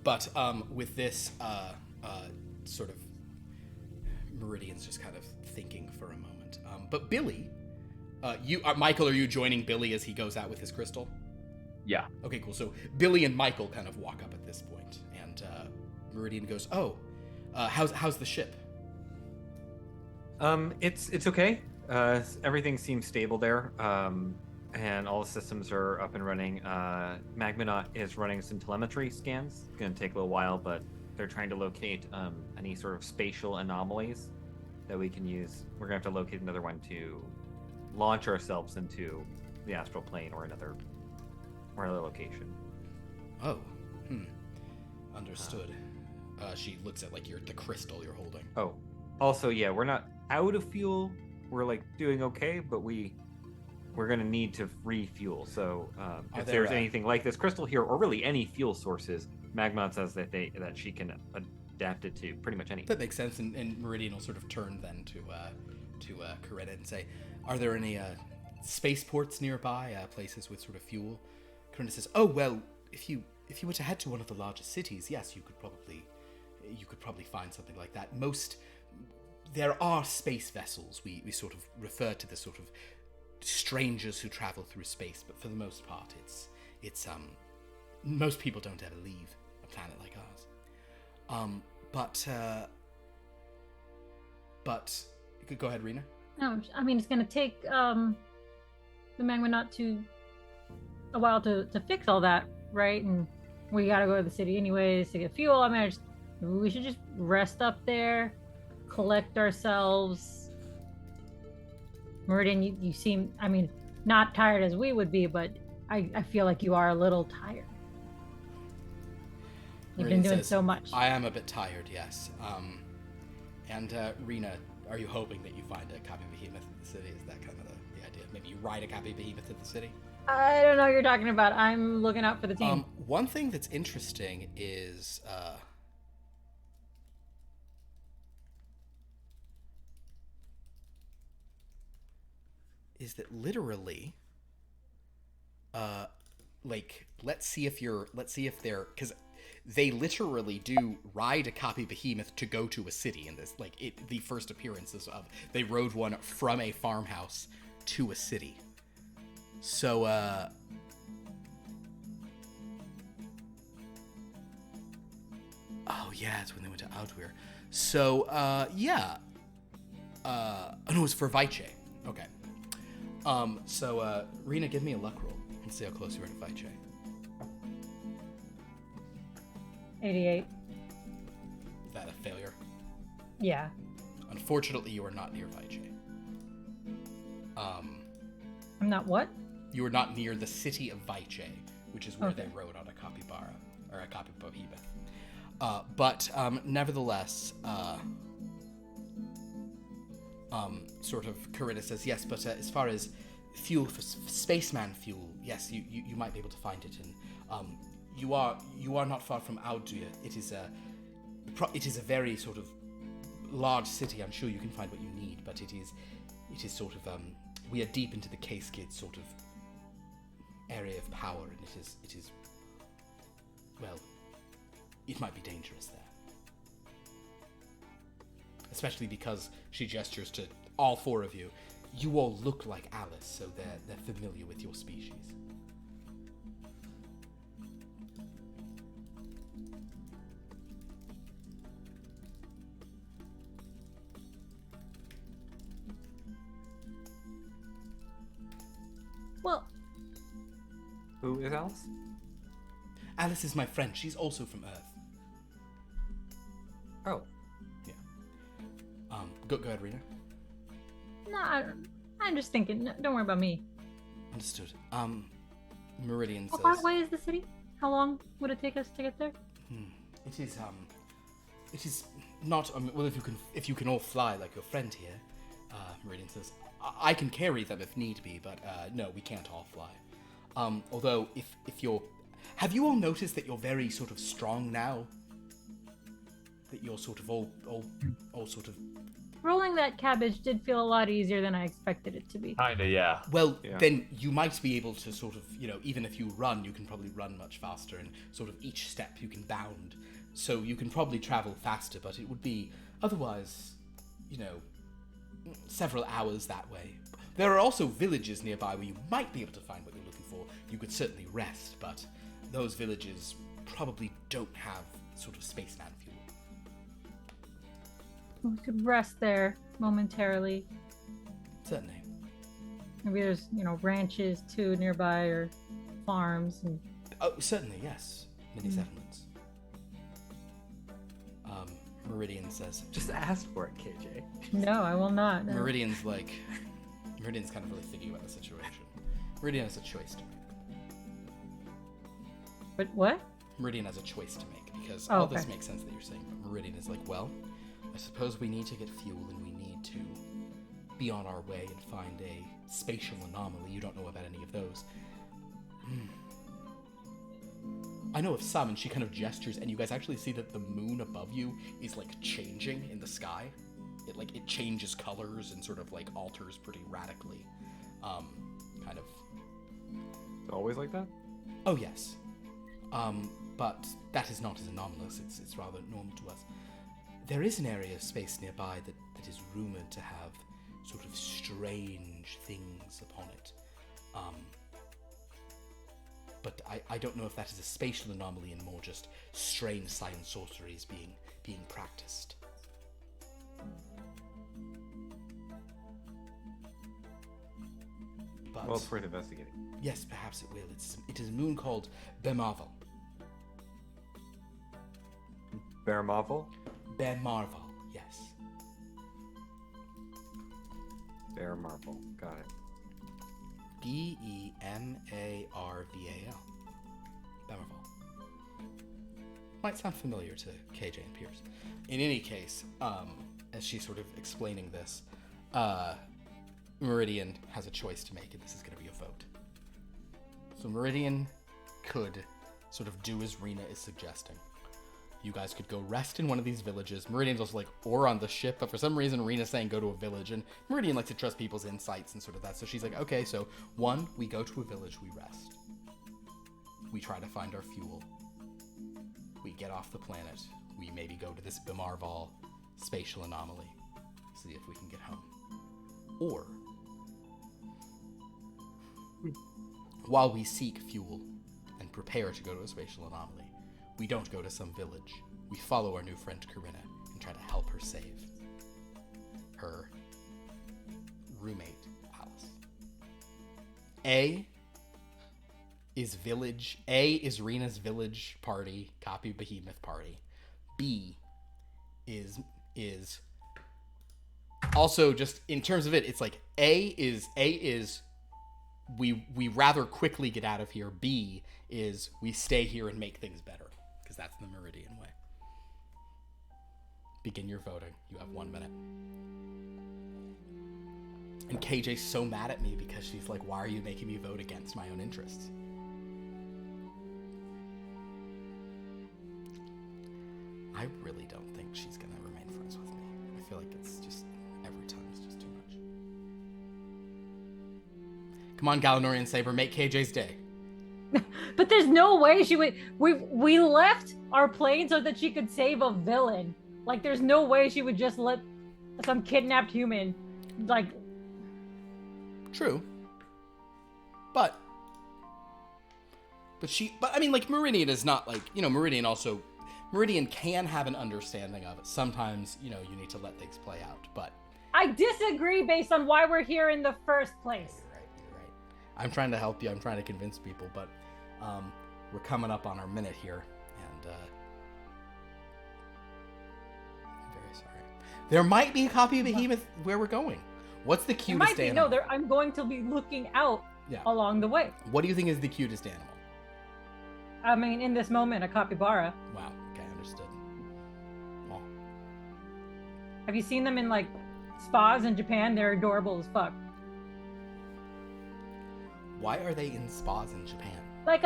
But with this sort of Meridian's just kind of thinking for a moment. But Billy, Michael, are you joining Billy as he goes out with his crystal? Yeah. Okay, cool. So Billy and Michael kind of walk up at this point, and Meridian goes, "Oh, how's the ship?" It's okay. Everything seems stable there. And all the systems are up and running. Magmanaut is running some telemetry scans. It's going to take a little while, but they're trying to locate any sort of spatial anomalies that we can use. We're going to have to locate another one to launch ourselves into the astral plane or another location. Oh, understood. She looks at like the crystal you're holding. Oh, also, yeah, we're not out of fuel. We're like doing okay, but we're gonna need to refuel. So if there's anything like this crystal here, or really any fuel sources, Magmont says that she can adapt it to pretty much anything. That makes sense, and Meridian will sort of turn then to Corinna and say, "Are there any spaceports nearby? Places with sort of fuel?" Corinna says, "Oh well, if you were to head to one of the largest cities, yes, you could probably find something like that. There are space vessels. We sort of refer to the sort of strangers who travel through space, but for the most part, it's most people don't ever leave a planet like ours. But you could go ahead, Rena. No, I mean it's gonna take the Magmanaut a while to fix all that, right? And we gotta go to the city anyways to get fuel. I mean, we should just rest up there, collect ourselves. Meridian, you seem, I mean, not tired as we would be, but I feel like you are a little tired. You've Meridian been doing says, so much. I am a bit tired, yes. And Rena, are you hoping that you find a copy behemoth in the city? Is that kind of the idea? Maybe you ride a copy behemoth in the city? I don't know what you're talking about. I'm looking out for the team. One thing that's interesting is that literally let's see if they're, because they literally do ride a copy behemoth to go to a city in this, the first appearances of, they rode one from a farmhouse to a city. So oh yeah, it's when they went to Outweir. So yeah. Oh no, it was for Vice. Okay. So Rena, give me a luck roll and see how close you are to Vice. 88. Is that a failure? Yeah. Unfortunately, you are not near Vice. I'm not what? You are not near the city of Vice, which is where Okay. they rode on a capybara, or a behemoth. But nevertheless, sort of Corinna says, yes, but as far as fuel for spaceman fuel, yes, you might be able to find it, and you are not far from Outweir. It is a very sort of large city. I'm sure you can find what you need, but it is sort of we are deep into the K-Skid sort of area of power, and it is well, it might be dangerous there. Especially because she gestures to all four of you. You all look like Alice, so they're familiar with your species. Well, Who is Alice? Alice is my friend. She's also from Earth. Oh, Go ahead, Rena. no, I'm just thinking. No, don't worry about me. Understood. Meridian How says, far away is the city? How long would it take us to get there? It is not. Well, if you can all fly like your friend here, Meridian says, I can carry them if need be, but no, we can't all fly. Although, if you're, have you all noticed that you're very sort of strong now? That you're sort of all sort of. Rolling that cabbage did feel a lot easier than I expected it to be. Kinda, yeah. Well, then you might be able to sort of, even if you run, you can probably run much faster, and sort of each step you can bound. So you can probably travel faster, but it would be otherwise, several hours that way. There are also villages nearby where you might be able to find what you're looking for. You could certainly rest, but those villages probably don't have sort of spaceman fuel. We could rest there momentarily. Certainly. Maybe there's, ranches too nearby or farms. And... Oh, certainly, yes. Many settlements. Meridian says, Just ask for it, KJ. No, I will not. No. Meridian's kind of really thinking about the situation. Meridian has a choice to make. But what? Meridian has a choice to make, because Oh, all this okay. makes sense that you're saying, but Meridian is like, well, I suppose we need to get fuel and we need to be on our way and find a spatial anomaly. You don't know about any of those. I know of some, and she kind of gestures, and you guys actually see that the moon above you is changing in the sky. It changes colors and sort of alters pretty radically. Kind of. It's always like that? Oh yes. But that is not as anomalous. It's rather normal to us. There is an area of space nearby that is rumored to have sort of strange things upon it. But I don't know if that is a spatial anomaly and more just strange science sorceries being practiced. But Well, it's worth investigating. yes, perhaps it will. It is a moon called Bemarval. Bear Marvel? Bemarval, yes. Bear Marvel. Got it. Bemarval. Bemarval. Might sound familiar to KJ and Pierce. In any case, as she's sort of explaining this, Meridian has a choice to make, and this is going to be a vote. So Meridian could sort of do as Rena is suggesting. You guys could go rest in one of these villages. Meridian's also or on the ship, but for some reason Rena's saying go to a village, and Meridian likes to trust people's insights and sort of that. So she's like, okay, so 1, we go to a village, we rest. We try to find our fuel. We get off the planet. We maybe go to this Bemarval spatial anomaly. See if we can get home. Or, while we seek fuel and prepare to go to a spatial anomaly, we don't go to some village. We follow our new friend Corinna and try to help her save her roommate, Alice. A is Rena's village party, copy Behemoth party. B is also just in terms of it's A is we rather quickly get out of here. B is we stay here and make things better, because that's the Meridian way. Begin your voting. You have 1 minute. And KJ's so mad at me because she's like, why are you making me vote against my own interests? I really don't think she's gonna remain friends with me. I feel like it's just, every time it's just too much. Come on, Galanorian Saber, make KJ's day. But there's no way she would. We left our plane so that she could save a villain. There's no way she would just let some kidnapped human, True. But I mean, Meridian is not Meridian can have an understanding of it. Sometimes, you need to let things play out, but. I disagree based on why we're here in the first place. You're right. I'm trying to help you. I'm trying to convince people, but we're coming up on our minute here, and I'm very sorry. There might be a copy of Behemoth where we're going. What's the cue to stay in? I'm going to be looking out Yeah. along the way. What do you think is the cutest animal? I mean, in this moment, a capybara. Wow. Okay, understood. Well, Have you seen them in like spas in Japan? They're adorable as fuck. why are they in spas in Japan? Like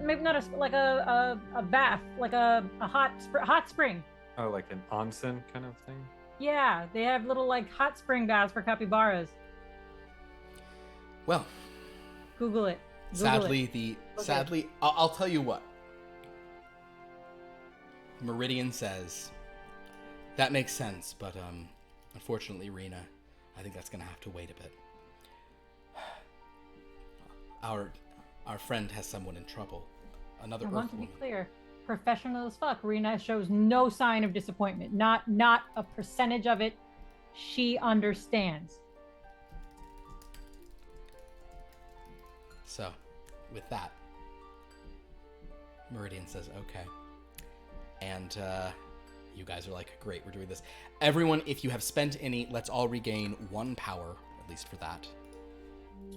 maybe not a like a bath, like a hot spring. Oh, like an onsen kind of thing. Yeah, they have little like hot spring baths for capybaras. Well, Google it. sadly, I'll tell you what. Meridian says that makes sense, but unfortunately, Rena, I think that's gonna have to wait a bit. Our friend has someone in trouble. Another I Earth want to be woman. clear. Professional as fuck. Rena shows no sign of disappointment. Not a percentage of it. She understands. So, with that, Meridian says, okay. And you guys are like, great, we're doing this. Everyone, if you have spent any, let's all regain 1 power, at least for that.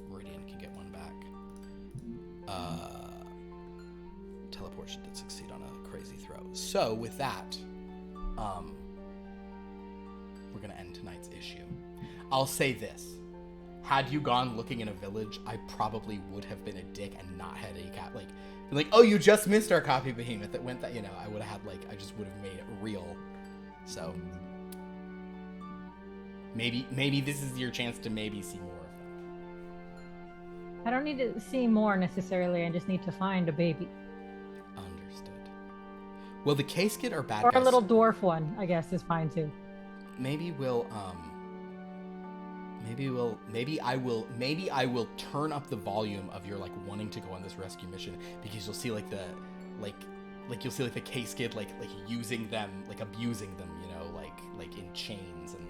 Meridian can get 1 back. Teleportation did succeed on a crazy throw. So, with that, we're going to end tonight's issue. I'll say this. Had you gone looking in a village, I probably would have been a dick and not had a cat. Like, oh, you just missed our copy behemoth that went that, I would have had, I just would have made it real. So, maybe this is your chance to maybe see more of them. I don't need to see more necessarily. I just need to find a baby. Understood. Well, the K-Skid are bad Or guys. a little dwarf one, I guess, is fine too. Maybe I will turn up the volume of your wanting to go on this rescue mission, because you'll see you'll see the K-Skid like using them, abusing them, like in chains and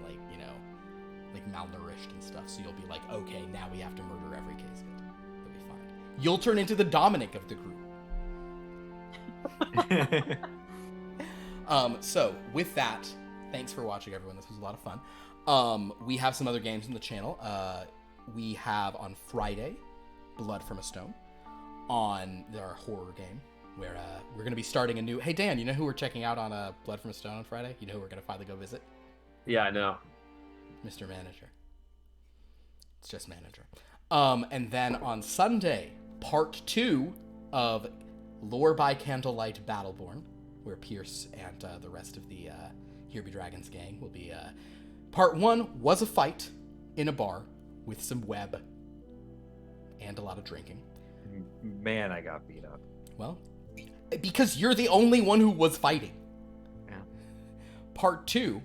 malnourished and stuff. So you'll be like, okay, now we have to murder every K-Skid. It'll be fine. You'll turn into the Dominic of the group. So with that, thanks for watching, everyone. This was a lot of fun. We have some other games on the channel. We have on Friday, Blood from a Stone, on our horror game, where we're going to be starting a new... Hey, Dan, you know who we're checking out on Blood from a Stone on Friday? You know who we're going to finally go visit? Yeah, I know. Mr. Manager. It's just Manager. And then on Sunday, part 2 of Lore by Candlelight Battleborn, where Pierce and the rest of the Here Be Dragons gang will be... Part 1 was a fight in a bar with some web and a lot of drinking. Man, I got beat up. Well, because you're the only one who was fighting. Yeah. Part 2,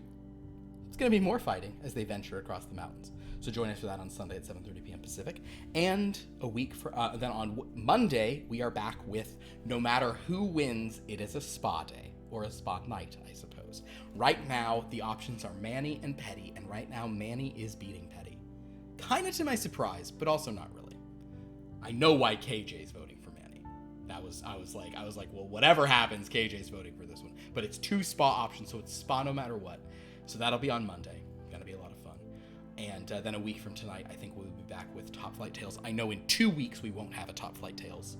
it's going to be more fighting as they venture across the mountains. So join us for that on Sunday at 7:30 p.m. Pacific. And a week for then on Monday, we are back with No Matter Who Wins, It Is a Spa Day. Or a spa night, I suppose. Right now, the options are Manny and Petty, and right now, Manny is beating Petty. Kinda to my surprise, but also not really. I know why KJ's voting for Manny. I was like, well, whatever happens, KJ's voting for this one. But it's 2 spa options, so it's spa no matter what. So that'll be on Monday. Gonna be a lot of fun. And then a week from tonight, I think we'll be back with Topflight Tales. I know in 2 weeks we won't have a Topflight Tales,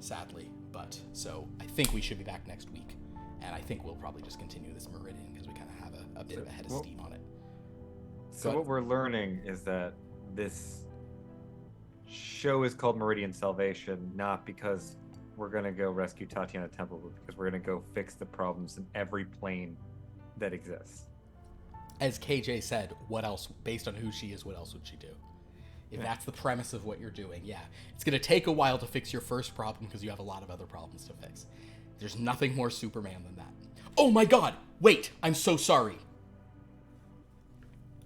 sadly. But, so I think we should be back next week. And I think we'll probably just continue this Meridian because we kind of have a bit of a head of steam on it. So what we're learning is that this show is called Meridian Salvation, not because we're going to go rescue Tatiana Temple, but because we're going to go fix the problems in every plane that exists. As KJ said, what else, based on who she is, what else would she do? If that's the premise of what you're doing, yeah. It's going to take a while to fix your first problem because you have a lot of other problems to fix. There's nothing more Superman than that. Oh my god! Wait! I'm so sorry.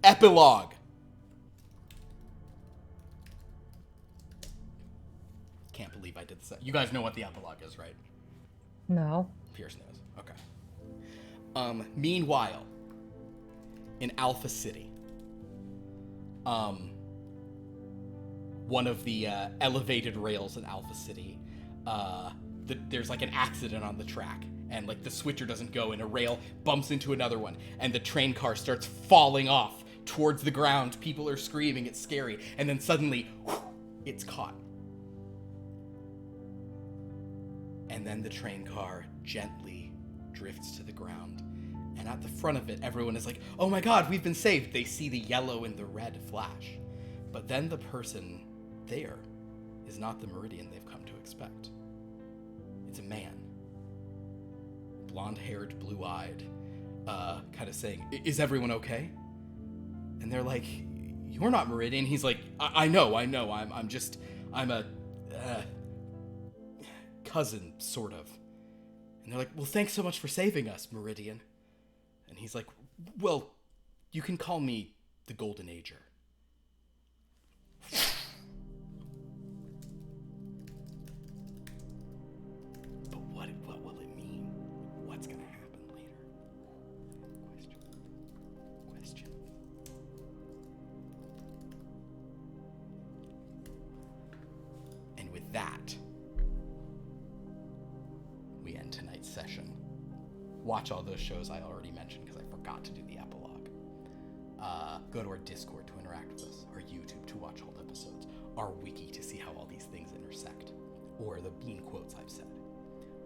Epilogue. Can't believe I did this. You guys know what the epilogue is, right? No. Pierce knows. Okay. Meanwhile, in Alpha City, one of the elevated rails in Alpha City, there's an accident on the track, and the switcher doesn't go, and a rail bumps into another one, and the train car starts falling off towards the ground. People are screaming, it's scary, and then suddenly, It's caught. And then the train car gently drifts to the ground. And at the front of it, everyone is like, oh my god, we've been saved. They see the yellow and the red flash. But then the person there is not the Meridian they've come to expect. It's a man. Blonde-haired, blue-eyed, kind of saying, is everyone okay? And they're like, you're not Meridian. He's like, I know. I'm a cousin, sort of. And they're like, well, thanks so much for saving us, Meridian. And he's like, well, you can call me the Golden Ager. But what will it mean? What's going to happen later? Question. And with that, we end tonight's session. Watch all those shows I already mentioned because I forgot to do the epilogue. Go to our Discord to interact with us, our YouTube to watch old episodes, our wiki to see how all these things intersect, or the bean quotes I've said.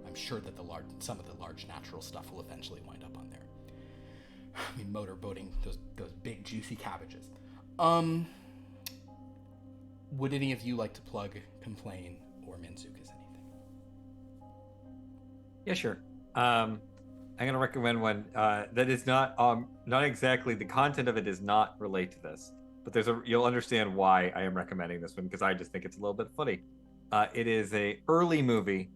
I'm sure that some of the large natural stuff will eventually wind up on there. I mean, motorboating, those big juicy cabbages. Would any of you like to plug, complain, or Manzuka's anything? Yeah, sure. I'm gonna recommend one that is not exactly, the content of it is not related to this, but you'll understand why I am recommending this one, because I just think it's a little bit funny. It is a early movie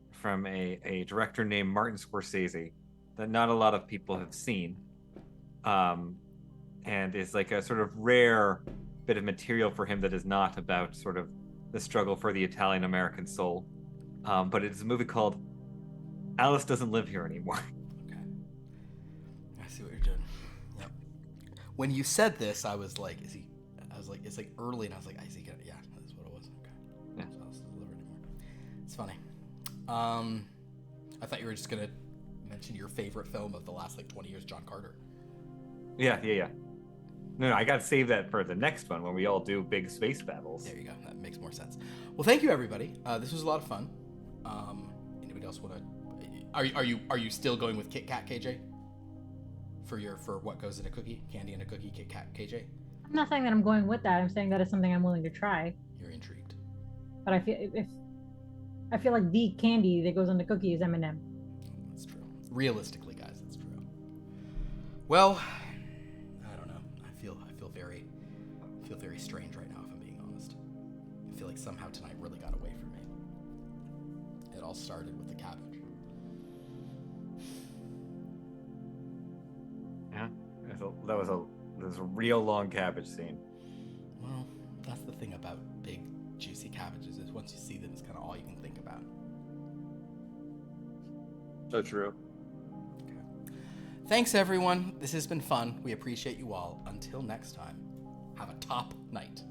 from a director named Martin Scorsese that not a lot of people have seen, and is like a sort of rare bit of material for him that is not about sort of the struggle for the Italian American soul, but it's a movie called Alice Doesn't Live Here Anymore. Okay. I see what you're doing. Yep. When you said this, I was like, it's like early, and I was like, is he gonna, yeah, that's what it was. Okay. Yeah. So Alice Doesn't Live Here Anymore. It's funny. I thought you were just gonna mention your favorite film of the last, 20 years, John Carter. Yeah. No, I gotta save that for the next one when we all do big space battles. There you go. That makes more sense. Well, thank you, everybody. This was a lot of fun. Anybody else want to? Are you still going with Kit Kat, KJ? For what goes in a cookie, candy in a cookie, Kit Kat, KJ? I'm not saying that I'm going with that. I'm saying that is something I'm willing to try. You're intrigued. But I feel like the candy that goes on the cookie is M&M. That's true. Realistically, guys, that's true. Well, I don't know. I feel very strange right now, if I'm being honest. I feel like somehow tonight really got away from me. It all started with the cabbage. Yeah, that was a real long cabbage scene. Well, that's the thing about big, juicy cabbages, is once you see them, it's kind of all you can think about. So true. Okay. Thanks, everyone. This has been fun. We appreciate you all. Until next time, have a top night.